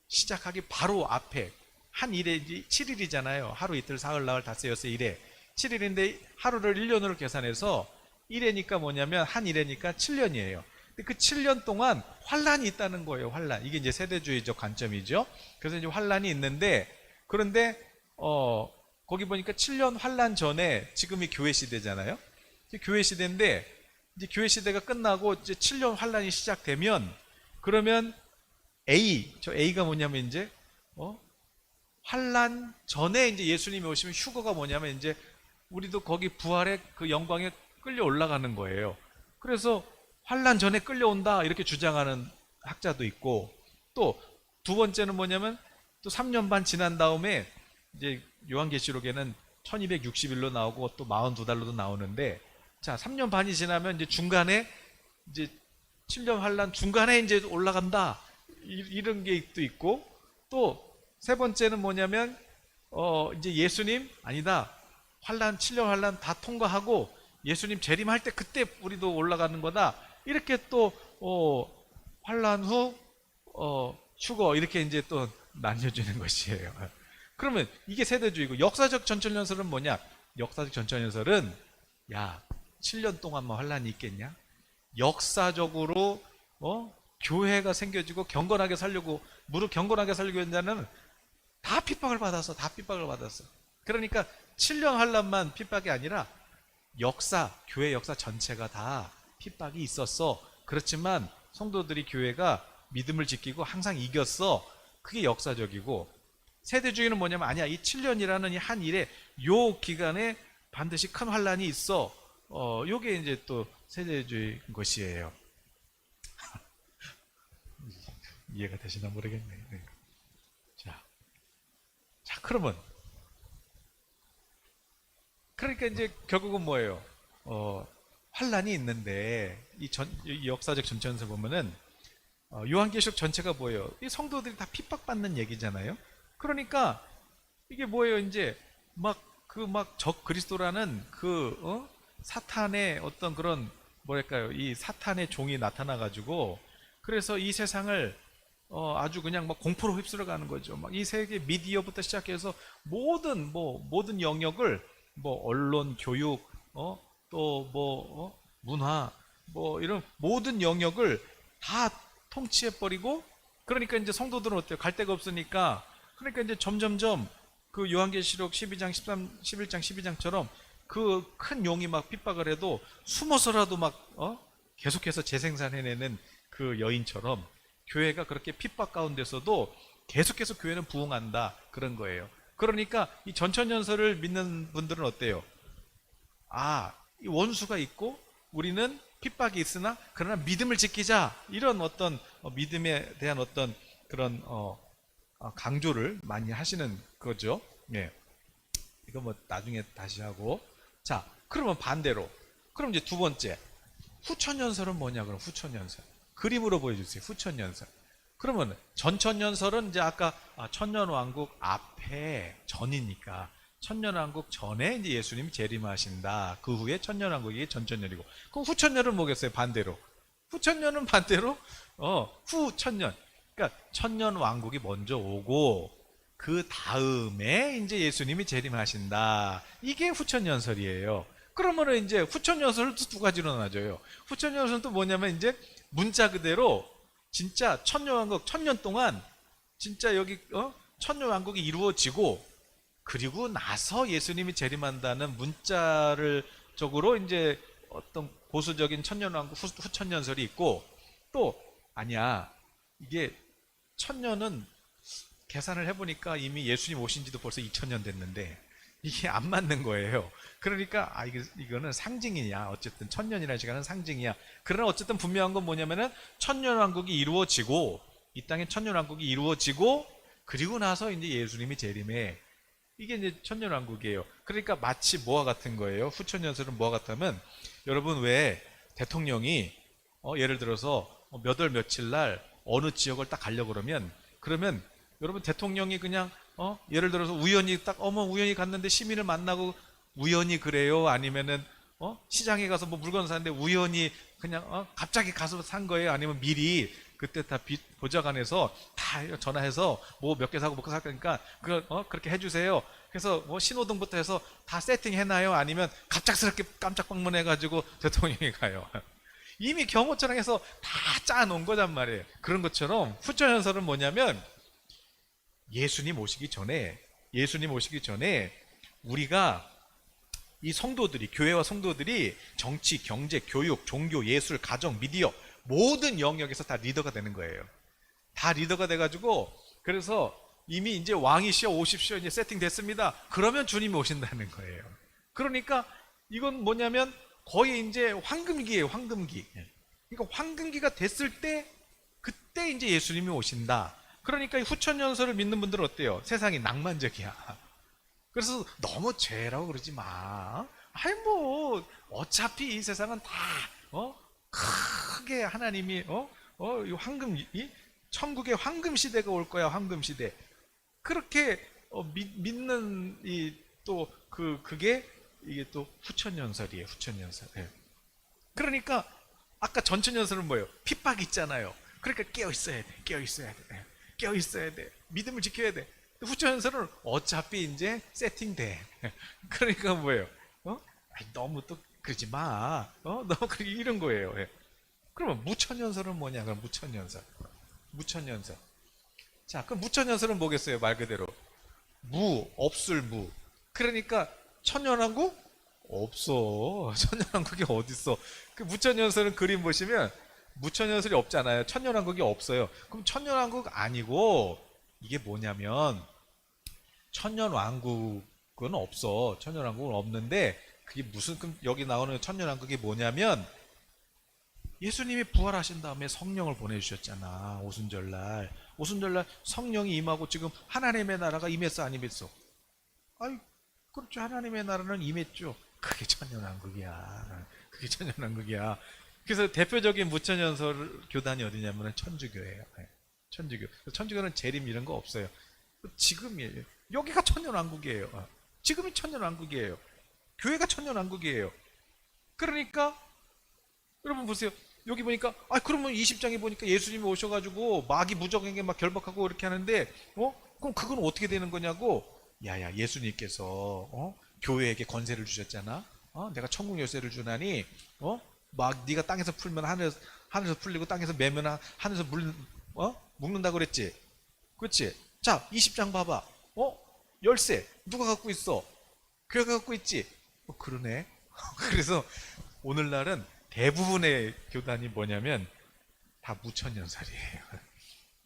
시작하기 바로 앞에 한 일에 7일이잖아요. 하루 이틀 사흘 나흘 닷새 여섯 일에 7일인데 하루를 1년으로 계산해서 1회니까 뭐냐면 한 1회니까 7년이에요. 근데 그 7년 동안 환란이 있다는 거예요. 환란. 이게 이제 세대주의적 관점이죠. 그래서 이제 환란이 있는데, 그런데 거기 보니까 7년 환란 전에 지금이 교회 시대잖아요. 교회 시대인데 이제 교회 시대가 끝나고 이제 7년 환란이 시작되면, 그러면 저 A가 뭐냐면 이제 환란 전에 이제 예수님이 오시면 휴거가 뭐냐면 이제 우리도 거기 부활의 그 영광에 끌려 올라가는 거예요. 그래서 환란 전에 끌려온다 이렇게 주장하는 학자도 있고, 또 두 번째는 뭐냐면 또 3년 반 지난 다음에 이제 요한계시록에는 1260일로 나오고 또 42달로도 나오는데, 자 3년 반이 지나면 이제 중간에 이제 7년 환란 중간에 이제 올라간다 이런 게 또 있고, 또 세 번째는 뭐냐면 이제 예수님 아니다, 환란 7년 환란 다 통과하고 예수님 재림할 때 그때 우리도 올라가는 거다, 이렇게 또 환란 후 휴거 이렇게 이제 또 나뉘어지는 것이에요. 그러면 이게 세대주의고, 역사적 전천연설은 뭐냐? 역사적 전천연설은 야 7년 동안만 환란이 있겠냐? 역사적으로 교회가 생겨지고 경건하게 살려고, 무릇 경건하게 살려고 했냐는 다 핍박을 받았어. 그러니까 7년 환란만 핍박이 아니라 교회 역사 전체가 다 핍박이 있었어. 그렇지만 성도들이 교회가 믿음을 지키고 항상 이겼어. 그게 역사적이고, 세대주의는 뭐냐면 아니야, 이 7년이라는 이 한 일에 요 기간에 반드시 큰 환란이 있어. 요게 이제 또 세대주의인 것이에요. 이해가 되시나 모르겠네. 네. 자, 그러니까 이제 결국은 뭐예요? 환란이 있는데 이 역사적 전천에서 보면은 요한계시록 전체가 뭐예요? 이 성도들이 다 핍박받는 얘기잖아요. 그러니까 이게 뭐예요? 이제 적 그리스도라는 사탄의 어떤 그런 뭐랄까요? 이 사탄의 종이 나타나 가지고, 그래서 이 세상을 아주 그냥 막 공포로 휩쓸어 가는 거죠. 막 이 세계 미디어부터 시작해서 모든 영역을 언론, 교육, 문화, 이런 모든 영역을 다 통치해 버리고, 그러니까 이제 성도들은 어때요? 갈 데가 없으니까, 그러니까 이제 점점점 그 요한계시록 12장, 13, 11장, 12장처럼 그 큰 용이 막 핍박을 해도 숨어서라도 계속해서 재생산해내는 그 여인처럼 교회가 그렇게 핍박 가운데서도 계속해서 교회는 부흥한다, 그런 거예요. 그러니까 이 전천연설을 믿는 분들은 어때요? 이 원수가 있고 우리는 핍박이 있으나 그러나 믿음을 지키자, 이런 어떤 믿음에 대한 어떤 그런 강조를 많이 하시는 거죠. 예. 이거 나중에 다시 하고. 자, 그러면 반대로, 그럼 이제 두 번째 후천연설은 뭐냐? 그럼 후천연설 그림으로 보여주세요. 후천연설. 그러면 전천연설은 이제 아까 천년왕국 앞에 전이니까 천년왕국 전에 이제 예수님이 재림하신다. 그 후에 천년왕국이 전천년이고, 그럼 후천년은 뭐겠어요? 반대로. 후천년은 반대로 후천년. 그러니까 천년왕국이 먼저 오고 그 다음에 이제 예수님이 재림하신다. 이게 후천연설이에요. 그러면은 이제 후천연설을 두 가지로 나눠져요. 후천연설은 또 뭐냐면 이제 문자 그대로 진짜 천년왕국, 천년 동안 진짜 여기 천년왕국이 이루어지고, 그리고 나서 예수님이 재림한다는 문자를 적으로 이제 어떤 보수적인 천년왕국 후천연설이 있고, 또 아니야, 이게 천년은 계산을 해보니까 이미 예수님 오신 지도 벌써 2000년 됐는데 이게 안 맞는 거예요. 그러니까 이거는 상징이냐, 어쨌든 천년이라는 시간은 상징이야. 그러나 어쨌든 분명한 건 뭐냐면은 천년왕국이 이루어지고, 이 땅에 천년왕국이 이루어지고, 그리고 나서 이제 예수님이 재림해. 이게 이제 천년왕국이에요. 그러니까 마치 뭐와 같은 거예요? 후천연설은 뭐와 같다면, 여러분 왜 대통령이 예를 들어서 몇 월 며칠 날 어느 지역을 딱 가려고 그러면 여러분 대통령이 그냥 예를 들어서 우연히 우연히 갔는데 시민을 만나고 우연히 그래요? 아니면은 시장에 가서 물건 사는데 우연히 그냥 갑자기 가서 산 거예요? 아니면 미리 그때 다 보좌관에서 다 전화해서 뭐 몇 개 사고 먹고 살 거니까 그렇게 해주세요. 그래서 뭐 신호등부터 해서 다 세팅해놔요. 아니면 갑작스럽게 깜짝 방문해가지고 대통령이 가요. 이미 경호처랑 해서 다 짜놓은 거란 말이에요. 그런 것처럼 후천연설은 뭐냐면 예수님 오시기 전에 우리가 이 성도들이, 교회와 성도들이 정치, 경제, 교육, 종교, 예술, 가정, 미디어 모든 영역에서 다 리더가 되는 거예요. 다 리더가 돼가지고, 그래서 이미 이제 왕이시여 오십시오 이제 세팅됐습니다. 그러면 주님이 오신다는 거예요. 그러니까 이건 뭐냐면 거의 이제 황금기예요, 황금기. 그러니까 황금기가 됐을 때 그때 이제 예수님이 오신다. 그러니까 이 후천연설을 믿는 분들은 어때요? 세상이 낭만적이야. 그래서 너무 죄라고 그러지 마. 아니 뭐 어차피 이 세상은 다 크게 하나님이 이 황금 이 천국의 황금 시대가 올 거야. 황금 시대. 그렇게 믿는 이 또 그게 이게 또 후천연설이에요. 후천연설. 예. 그러니까 아까 전천연설은 뭐예요? 핍박 있잖아요. 그러니까 깨어 있어야 돼. 깨어 있어야 돼. 예. 깨어 있어야 돼. 믿음을 지켜야 돼. 후천연설은 어차피 이제 세팅돼. 그러니까 뭐예요? 너무 또 그러지 마. 너무 그렇게 이런 거예요. 예. 그러면 무천연설은 뭐냐? 그럼 무천연설. 무천연설. 자, 그럼 무천연설은 뭐겠어요? 말 그대로 없을 무. 그러니까 천년왕국 없어. 천년왕국이 어딨어? 그 무천연설은 그림 보시면 무천연설이 없잖아요. 천년왕국이 없어요. 그럼 천년왕국 아니고 이게 뭐냐면 천년왕국은 없어. 천년왕국은 없는데 그게 무슨 그럼 여기 나오는 천년왕국이 뭐냐면 예수님이 부활하신 다음에 성령을 보내주셨잖아. 오순절날 성령이 임하고 지금 하나님의 나라가 임했어 안 임했어? 아이 그렇죠. 하나님의 나라는 임했죠. 그게 천년왕국이야. 그게 천년왕국이야. 그래서 대표적인 무천연설 교단이 어디냐면 천주교예요. 천주교. 천주교는 재림 이런 거 없어요. 지금이에요. 여기가 천년왕국이에요. 지금이 천년왕국이에요. 교회가 천년왕국이에요. 그러니까 여러분 보세요. 여기 보니까 그러면 20장에 보니까 예수님이 오셔가지고 마귀 무적에게 막 결박하고 이렇게 하는데 그럼 그건 어떻게 되는 거냐고. 야야 예수님께서 교회에게 권세를 주셨잖아. 내가 천국 열쇠를 주나니 막 네가 땅에서 풀면 하늘에서 풀리고 땅에서 매면 하늘에서 묶는다 그랬지. 그렇지? 자 20장 봐봐. 열쇠 누가 갖고 있어? 교회가 갖고 있지. 그러네. 그래서 오늘날은 대부분의 교단이 뭐냐면 다 무천연설이에요.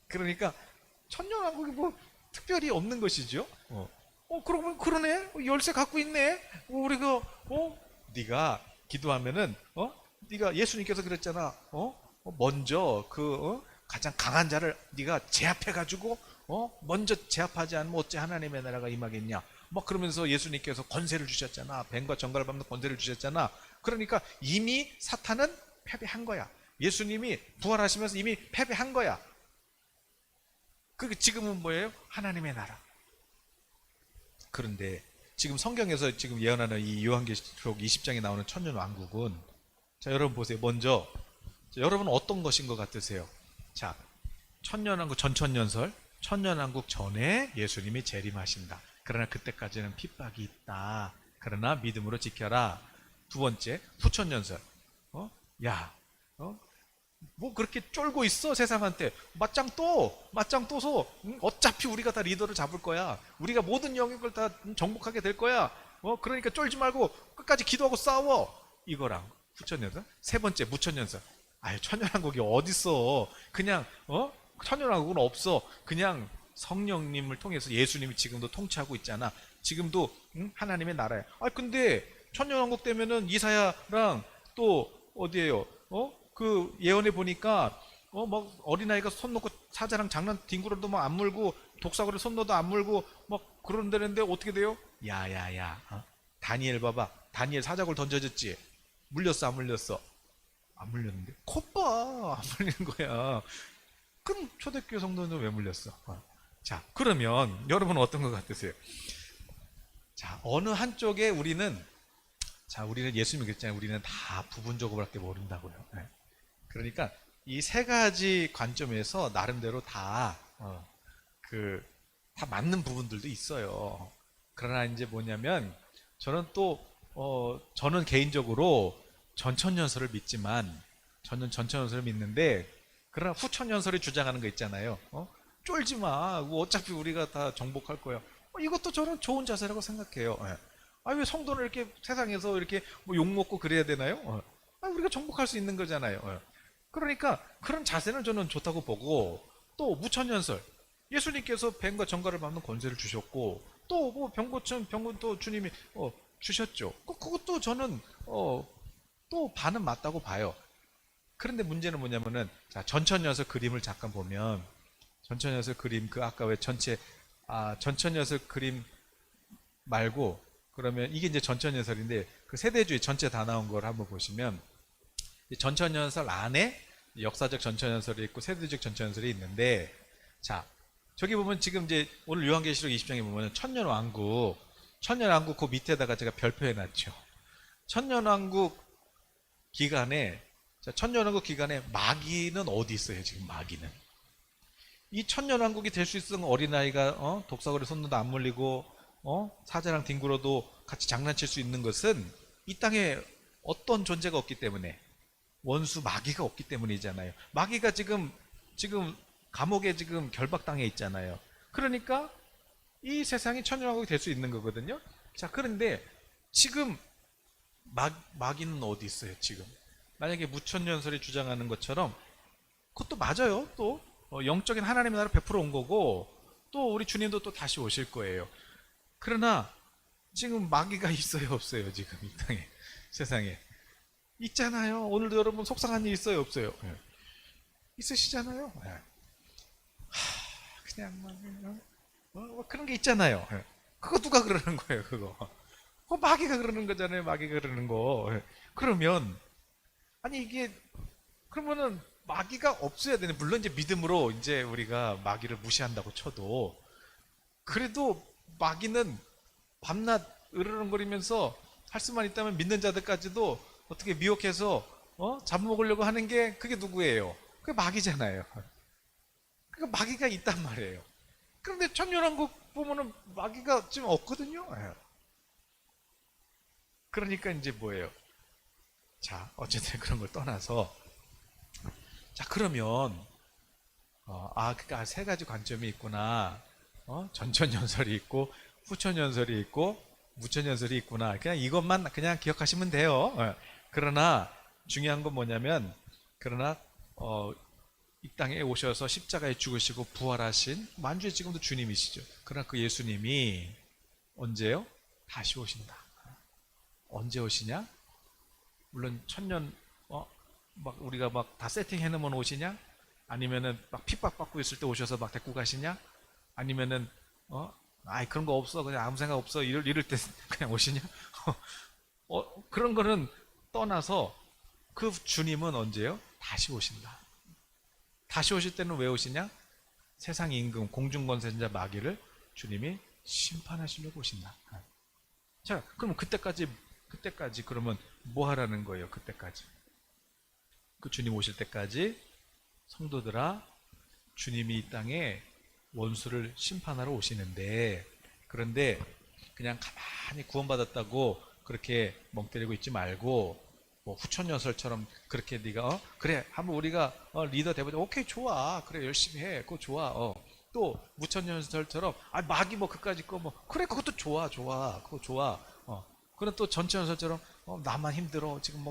그러니까 천년왕국이 뭐 특별히 없는 것이죠. 그러면 그러네. 열쇠 갖고 있네. 우리가 네가 기도하면은 네가 예수님께서 그랬잖아. 먼저 가장 강한 자를 네가 제압해 가지고 먼저 제압하지 않으면 어째 하나님의 나라가 임하겠냐. 막 그러면서 예수님께서 권세를 주셨잖아. 뱀과 정갈을 밟는 권세를 주셨잖아. 그러니까 이미 사탄은 패배한 거야. 예수님이 부활하시면서 이미 패배한 거야. 그 지금은 뭐예요? 하나님의 나라. 그런데 지금 성경에서 지금 예언하는 이 요한계시록 20장에 나오는 천년왕국은 자 여러분 보세요. 먼저 자, 여러분 어떤 것인 것 같으세요? 자 천년왕국 전천년설 천년왕국 전에 예수님이 재림하신다. 그러나 그때까지는 핍박이 있다. 그러나 믿음으로 지켜라. 두 번째 후천년설. 뭐 그렇게 쫄고 있어 세상한테. 맞짱 떠서 어차피 우리가 다 리더를 잡을 거야. 우리가 모든 영역을 다 정복하게 될 거야. 그러니까 쫄지 말고 끝까지 기도하고 싸워. 이거랑 후천년설. 세 번째 무천년설. 천년왕국이 어딨어. 그냥 천년왕국은 없어. 그냥 성령님을 통해서 예수님이 지금도 통치하고 있잖아. 지금도 하나님의 나라야. 근데 천년왕국 되면은 이사야랑 또 어디에요? 그 예언에 보니까 막 어린아이가 손 놓고 사자랑 장난 뒹굴어도 막 안 물고 독사구리 손 넣어도 안 물고 막 그런다는데 어떻게 돼요? 야야야 다니엘 봐봐. 다니엘 사자굴 던져졌지. 물렸어 안 물렸어? 안 물렸는데 콧봐 안 물리는 거야. 그럼 초대교회 성도는 왜 물렸어? 자 그러면 여러분은 어떤 것 같으세요? 자 어느 한쪽에 우리는 예수님이 그랬잖아요. 우리는 다 부분적으로밖에 모른다고요. 그러니까 이 세 가지 관점에서 나름대로 다 맞는 부분들도 있어요. 그러나 이제 뭐냐면 저는 저는 개인적으로 전천연설을 믿지만 저는 전천연설을 믿는데 그러나 후천연설이 주장하는 거 있잖아요. 쫄지 마. 뭐 어차피 우리가 다 정복할 거야. 이것도 저는 좋은 자세라고 생각해요. 예. 왜 성도를 이렇게 세상에서 이렇게 뭐 욕먹고 그래야 되나요? 우리가 정복할 수 있는 거잖아요. 예. 그러니까 그런 자세는 저는 좋다고 보고 또 무천연설 예수님께서 뱀과 정갈을 밟는 권세를 주셨고 또 뭐 병곤 또 주님이 주셨죠. 그것도 저는 또 반은 맞다고 봐요. 그런데 문제는 뭐냐면은 자 전천연설 그림을 잠깐 보면 전천연설 그림 그 아까 왜 전천연설 그림 말고 그러면 이게 이제 전천연설인데 그 세대주의 전체 다 나온 걸 한번 보시면 전천연설 안에 역사적 전천연설이 있고 세대적 전천연설이 있는데 자 저기 보면 지금 이제 오늘 요한계시록 20장에 보면 천년왕국 그 밑에다가 제가 별표해 놨죠. 천년왕국 기간에 천년왕국 기간에 마귀는 어디 있어요? 지금 마귀는 이 천년왕국이 될 수 있는 어린아이가 독사거리 손도 안 물리고 사자랑 뒹굴어도 같이 장난칠 수 있는 것은 이 땅에 어떤 존재가 없기 때문에 원수 마귀가 없기 때문이잖아요. 마귀가 지금 감옥에 지금 결박당해 있잖아요. 그러니까 이 세상이 천년왕국이 될 수 있는 거거든요. 자, 그런데 지금 마귀는 어디 있어요? 지금 만약에 무천년설이 주장하는 것처럼 그것도 맞아요. 또 영적인 하나님의 나라 100% 온 거고 또 우리 주님도 또 다시 오실 거예요. 그러나 지금 마귀가 있어요? 없어요? 지금 이 땅에 세상에 있잖아요. 오늘도 여러분 속상한 일 있어요? 없어요? 네. 있으시잖아요. 네. 그냥 그런 게 있잖아요. 네. 그거 누가 그러는 거예요? 그거 마귀가 그러는 거잖아요. 마귀가 그러는 거. 네. 그러면 아니 이게 그러면은 마귀가 없어야 되는 물론 이제 믿음으로 이제 우리가 마귀를 무시한다고 쳐도 그래도 마귀는 밤낮 으르렁거리면서 할 수만 있다면 믿는 자들까지도 어떻게 미혹해서 잡아먹으려고 하는 게 그게 누구예요? 그게 마귀잖아요. 그러니까 마귀가 있단 말이에요. 그런데 천년왕국 보면은 마귀가 지금 없거든요. 그러니까 이제 뭐예요? 자, 어쨌든 그런 걸 떠나서 자 그러면 그러니까 세 가지 관점이 있구나. 전천연설이 있고 후천연설이 있고 무천연설이 있구나. 그냥 이것만 그냥 기억하시면 돼요. 그러나 중요한 건 뭐냐면 그러나 이 땅에 오셔서 십자가에 죽으시고 부활하신 만주의 지금도 주님이시죠. 그러나 그 예수님이 언제요? 다시 오신다. 언제 오시냐? 물론 천년 막 우리가 막 다 세팅해 놓으면 오시냐? 아니면은 막 핍박받고 있을 때 오셔서 막 데리고 가시냐? 아니면은 그런 거 없어 그냥 아무 생각 없어 이럴 때 그냥 오시냐? 그런 거는 떠나서 그 주님은 언제요? 다시 오신다. 다시 오실 때는 왜 오시냐? 세상 임금 공중권세자 마귀를 주님이 심판하시려고 오신다. 자, 그럼 그때까지 그러면 뭐 하라는 거예요? 그때까지 그 주님 오실 때까지 성도들아 주님이 이 땅에 원수를 심판하러 오시는데 그런데 그냥 가만히 구원받았다고 그렇게 멍 때리고 있지 말고 뭐 후천연설처럼 그렇게 네가 그래 한번 우리가 리더 돼보자. 오케이 좋아 그래 열심히 해 그거 좋아. 또 무천연설처럼 마귀 뭐 그까짓 거 뭐 그래 그것도 좋아 그거 좋아. 그럼 또 전천연설처럼 나만 힘들어 지금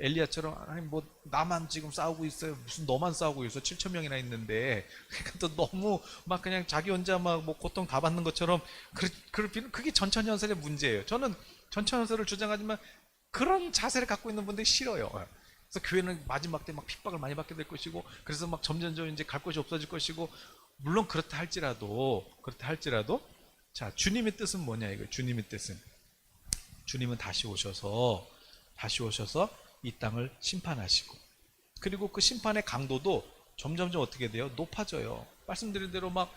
엘리야처럼 아니 뭐 나만 지금 싸우고 있어요. 무슨 너만 싸우고 있어. 7천 명이나 있는데 그러니까 또 너무 막 그냥 자기 혼자 막 뭐 고통 다 받는 것처럼 그게 전천연설의 문제예요. 저는 전천연설을 주장하지만 그런 자세를 갖고 있는 분들이 싫어요. 그래서 교회는 마지막 때 막 핍박을 많이 받게 될 것이고 그래서 막 점점 이제 갈 곳이 없어질 것이고 물론 그렇다 할지라도 자 주님의 뜻은 뭐냐 이거 주님의 뜻은 주님은 다시 오셔서 이 땅을 심판하시고 그리고 그 심판의 강도도 점점 어떻게 돼요? 높아져요. 말씀드린 대로 막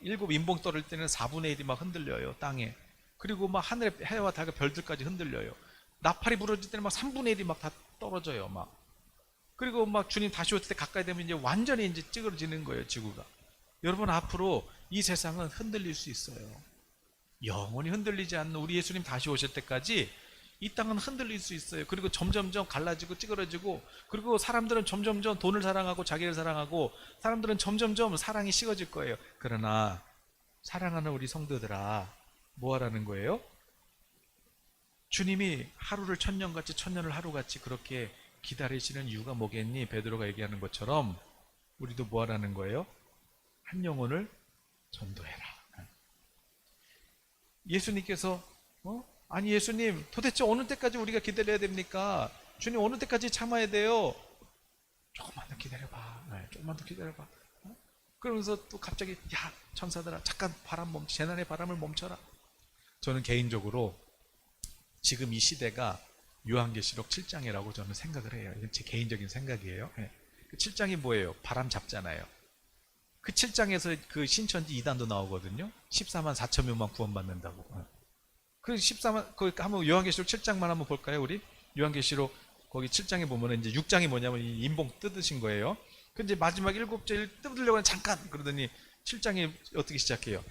일곱 인봉 떨을 때는 4분의 1이 막 흔들려요 땅에. 그리고 막 하늘의 해와 달과 별들까지 흔들려요. 나팔이 부러질 때는 막 3분의 1이 막 다 떨어져요 막. 그리고 막 주님 다시 오실 때 가까이 되면 이제 완전히 이제 찌그러지는 거예요, 지구가. 여러분, 앞으로 이 세상은 흔들릴 수 있어요. 영원히 흔들리지 않는 우리 예수님 다시 오실 때까지 이 땅은 흔들릴 수 있어요. 그리고 점점점 갈라지고 찌그러지고, 그리고 사람들은 점점점 돈을 사랑하고 자기를 사랑하고, 사람들은 점점점 사랑이 식어질 거예요. 그러나 사랑하는 우리 성도들아, 뭐 하라는 거예요? 주님이 하루를 천년같이, 천년을 하루같이 그렇게 기다리시는 이유가 뭐겠니? 베드로가 얘기하는 것처럼 우리도 뭐 하라는 거예요? 한 영혼을 전도해라. 예수님께서 아니 예수님, 도대체 어느 때까지 우리가 기다려야 됩니까? 주님, 어느 때까지 참아야 돼요? 조금만 더 기다려봐. 네, 조금만 더 기다려봐. 그러면서 또 갑자기, 야 천사들아, 잠깐 바람 멈춰, 재난의 바람을 멈춰라. 저는 개인적으로 지금 이 시대가 요한계시록 7장이라고 저는 생각을 해요. 이건 제 개인적인 생각이에요. 네. 그 7장이 뭐예요? 바람 잡잖아요. 그 7장에서 그 신천지 이단도 나오거든요. 14만 4천 명만 구원받는다고. 그 14만, 거기 한번 요한계시록 7장만 한번 볼까요, 우리? 요한계시록 거기 7장에 보면은 이제 6장이 뭐냐면 이 인봉 뜯으신 거예요. 근데 마지막 7절 뜯으려고 하는 잠깐 그러더니 7장이 어떻게 시작해요?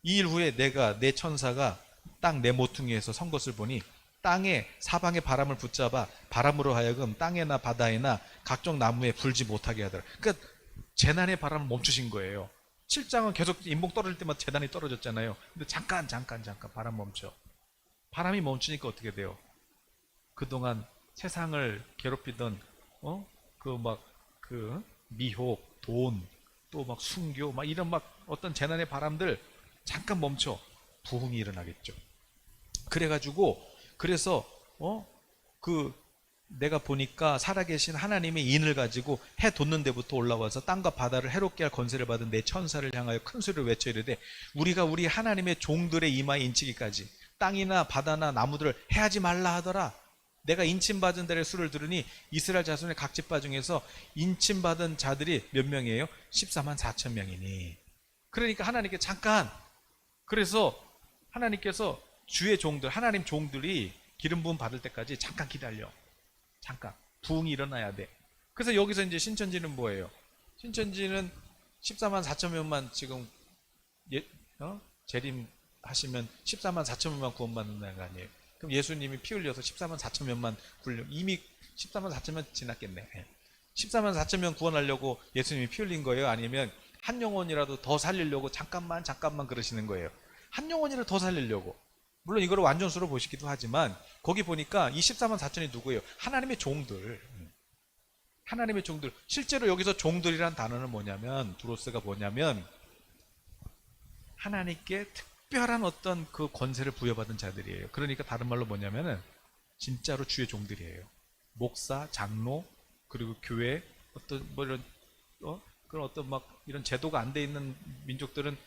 2일 후에 내가 내 천사가 땅 내 모퉁이에서 선 것을 보니 땅에 사방의 바람을 붙잡아 바람으로 하여금 땅에나 바다에나 각종 나무에 불지 못하게 하더라. 그러니까 재난의 바람을 멈추신 거예요. 7장은 계속 인봉 떨어질 때마다 재난이 떨어졌잖아요. 근데 잠깐 바람 멈춰. 바람이 멈추니까 어떻게 돼요? 그동안 세상을 괴롭히던 그 미혹, 돈, 또 막 순교, 막 이런 막 어떤 재난의 바람들 잠깐 멈춰. 부흥이 일어나겠죠. 그래서 내가 보니까 살아계신 하나님의 인을 가지고 해 돋는 데부터 올라와서 땅과 바다를 해롭게 할 권세를 받은 내 천사를 향하여 큰 소리를 외쳐 이르되, 우리가 우리 하나님의 종들의 이마에 인치기까지 땅이나 바다나 나무들을 해하지 말라 하더라. 내가 인침받은 자의 수를 들으니 이스라엘 자손의 각 지파 중에서 인침받은 자들이 몇 명이에요? 14만 4천 명이니. 그러니까 하나님께 잠깐, 그래서 하나님께서 주의 종들, 하나님 종들이 기름 부음 받을 때까지 잠깐 기다려. 잠깐 부흥이 일어나야 돼. 그래서 여기서 이제 신천지는 뭐예요? 신천지는 14만 4천 명만 지금 재림하시면 14만 4천 명만 구원받는다는 거 아니에요? 그럼 예수님이 피 흘려서 14만 4천 명만 이미 14만 4천 명 지났겠네. 14만 4천 명 구원하려고 예수님이 피 흘린 거예요? 아니면 한 영혼이라도 더 살리려고 잠깐만 그러시는 거예요? 한 영혼이라도 더 살리려고. 물론 이걸 완전수로 보시기도 하지만 거기 보니까 이 14만 4천이 누구예요? 하나님의 종들. 하나님의 종들. 실제로 여기서 종들이란 단어는 뭐냐면, 두로스가 뭐냐면 하나님께 특별한 어떤 그 권세를 부여받은 자들이에요. 그러니까 다른 말로 뭐냐면은 진짜로 주의 종들이에요. 목사, 장로, 그리고 교회, 어떤 뭐 이런 그런 어떤 막 이런 제도가 안 돼 있는 민족들은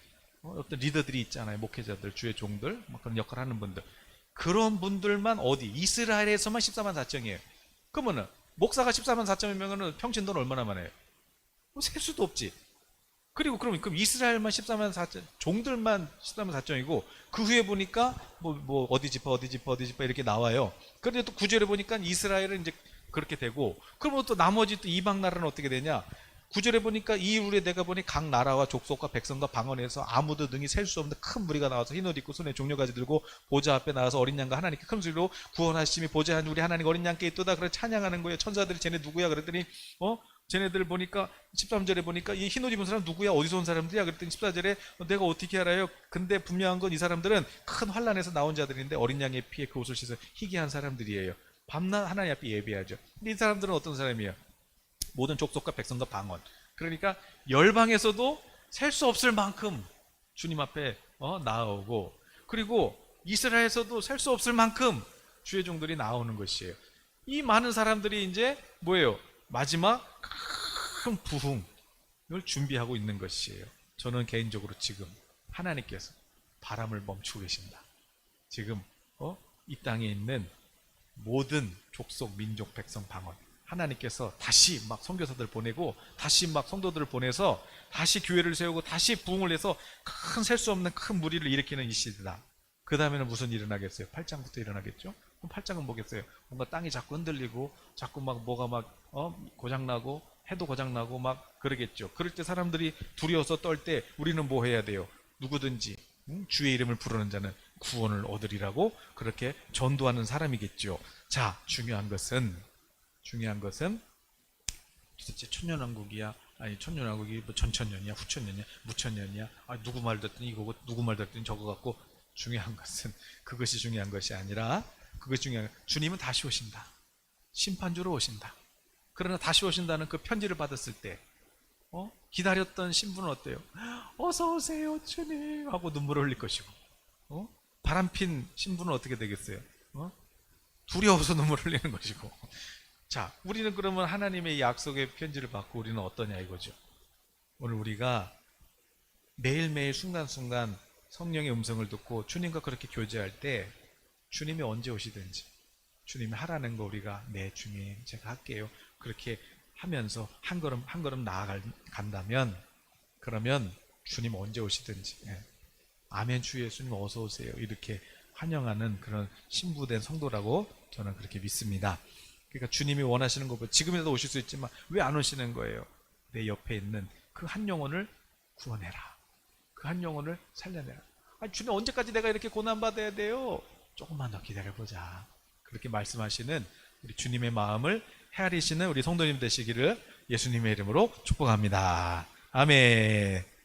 어떤 리더들이 있잖아요. 목회자들, 주의 종들, 막 그런 역할을 하는 분들. 그런 분들만 어디? 이스라엘에서만 14만 4천이에요. 그러면은 목사가 14만 4천 명은 평균 돈 얼마나 많아요? 셀 수도 없지. 그럼 이스라엘만 14만 4천, 종들만 14만 4천이고, 그 후에 보니까 뭐 어디 지파 이렇게 나와요. 그런데 또 9절에 보니까 이스라엘은 이제 그렇게 되고, 그러면 또 나머지 또 이방 나라는 어떻게 되냐? 9절에 보니까 이 이후에 내가 보니 각 나라와 족속과 백성과 방언에서 아무도 능히 셀 수 없는 큰 무리가 나와서 흰옷 입고 손에 종려가지 들고 보좌 앞에 나와서 어린 양과 하나님께 큰 소리로 구원하심이 보좌한 우리 하나님 어린 양께 있도다. 그래 찬양하는 거예요. 천사들이 쟤네 누구야? 그랬더니 쟤네들 보니까 13절에 보니까 이 흰옷 입은 사람 누구야? 어디서 온 사람들이야? 그랬더니 14절에 내가 어떻게 알아요? 근데 분명한 건 이 사람들은 큰 환란에서 나온 자들인데 어린 양의 피에 그 옷을 씻어 희귀한 사람들이에요. 밤낮 하나님 앞에 예배하죠. 근데 이 사람들은 어떤 사람이에요? 모든 족속과 백성과 방언. 그러니까 열방에서도 셀 수 없을 만큼 주님 앞에 나오고, 그리고 이스라엘에서도 셀 수 없을 만큼 주의 종들이 나오는 것이에요. 이 많은 사람들이 이제 뭐예요? 마지막 큰 부흥을 준비하고 있는 것이에요. 저는 개인적으로 지금 하나님께서 바람을 멈추고 계신다. 지금 이 땅에 있는 모든 족속, 민족, 백성, 방언, 하나님께서 다시 막 선교사들 보내고 다시 막 성도들을 보내서 다시 교회를 세우고 다시 부흥을 해서 셀 수 없는 큰 무리를 일으키는 이 시대다. 그 다음에는 무슨 일이 일어나겠어요? 8장부터 일어나겠죠? 그럼 팔짱은 뭐겠어요? 뭔가 땅이 자꾸 흔들리고 자꾸 막 뭐가 막 고장나고 해도 고장나고 막 그러겠죠. 그럴 때 사람들이 두려워서 떨 때 우리는 뭐 해야 돼요? 누구든지 주의 이름을 부르는 자는 구원을 얻으리라고 그렇게 전도하는 사람이겠죠. 자, 중요한 것은 도대체 천년왕국이야? 아니 천년왕국이 뭐 전천년이야? 후천년이야? 무천년이야? 아, 누구 말 듣더니 이거고 누구 말 듣더니 저거 같고 중요한 것은 그것이 중요한 것이 아니라 그것이 중요한 주님은 다시 오신다. 심판주로 오신다. 그러나 다시 오신다는 그 편지를 받았을 때 기다렸던 신부는 어때요? 어서 오세요 주님 하고 눈물을 흘릴 것이고 바람핀 신부는 어떻게 되겠어요? 두려워서 눈물을 흘리는 것이고 자, 우리는 그러면 하나님의 약속의 편지를 받고 우리는 어떠냐 이거죠. 오늘 우리가 매일매일 순간순간 성령의 음성을 듣고 주님과 그렇게 교제할 때 주님이 언제 오시든지 주님이 하라는 거 우리가 네 주님 제가 할게요. 그렇게 하면서 한 걸음 한 걸음 나아간다면 그러면 주님 언제 오시든지 아멘 주 예수님 어서 오세요 이렇게 환영하는 그런 신부된 성도라고 저는 그렇게 믿습니다. 그러니까 주님이 원하시는 것보다 지금이라도 오실 수 있지만 왜 안 오시는 거예요? 내 옆에 있는 그 한 영혼을 구원해라. 그 한 영혼을 살려내라. 아니 주님 언제까지 내가 이렇게 고난받아야 돼요? 조금만 더 기다려보자. 그렇게 말씀하시는 우리 주님의 마음을 헤아리시는 우리 성도님 되시기를 예수님의 이름으로 축복합니다. 아멘.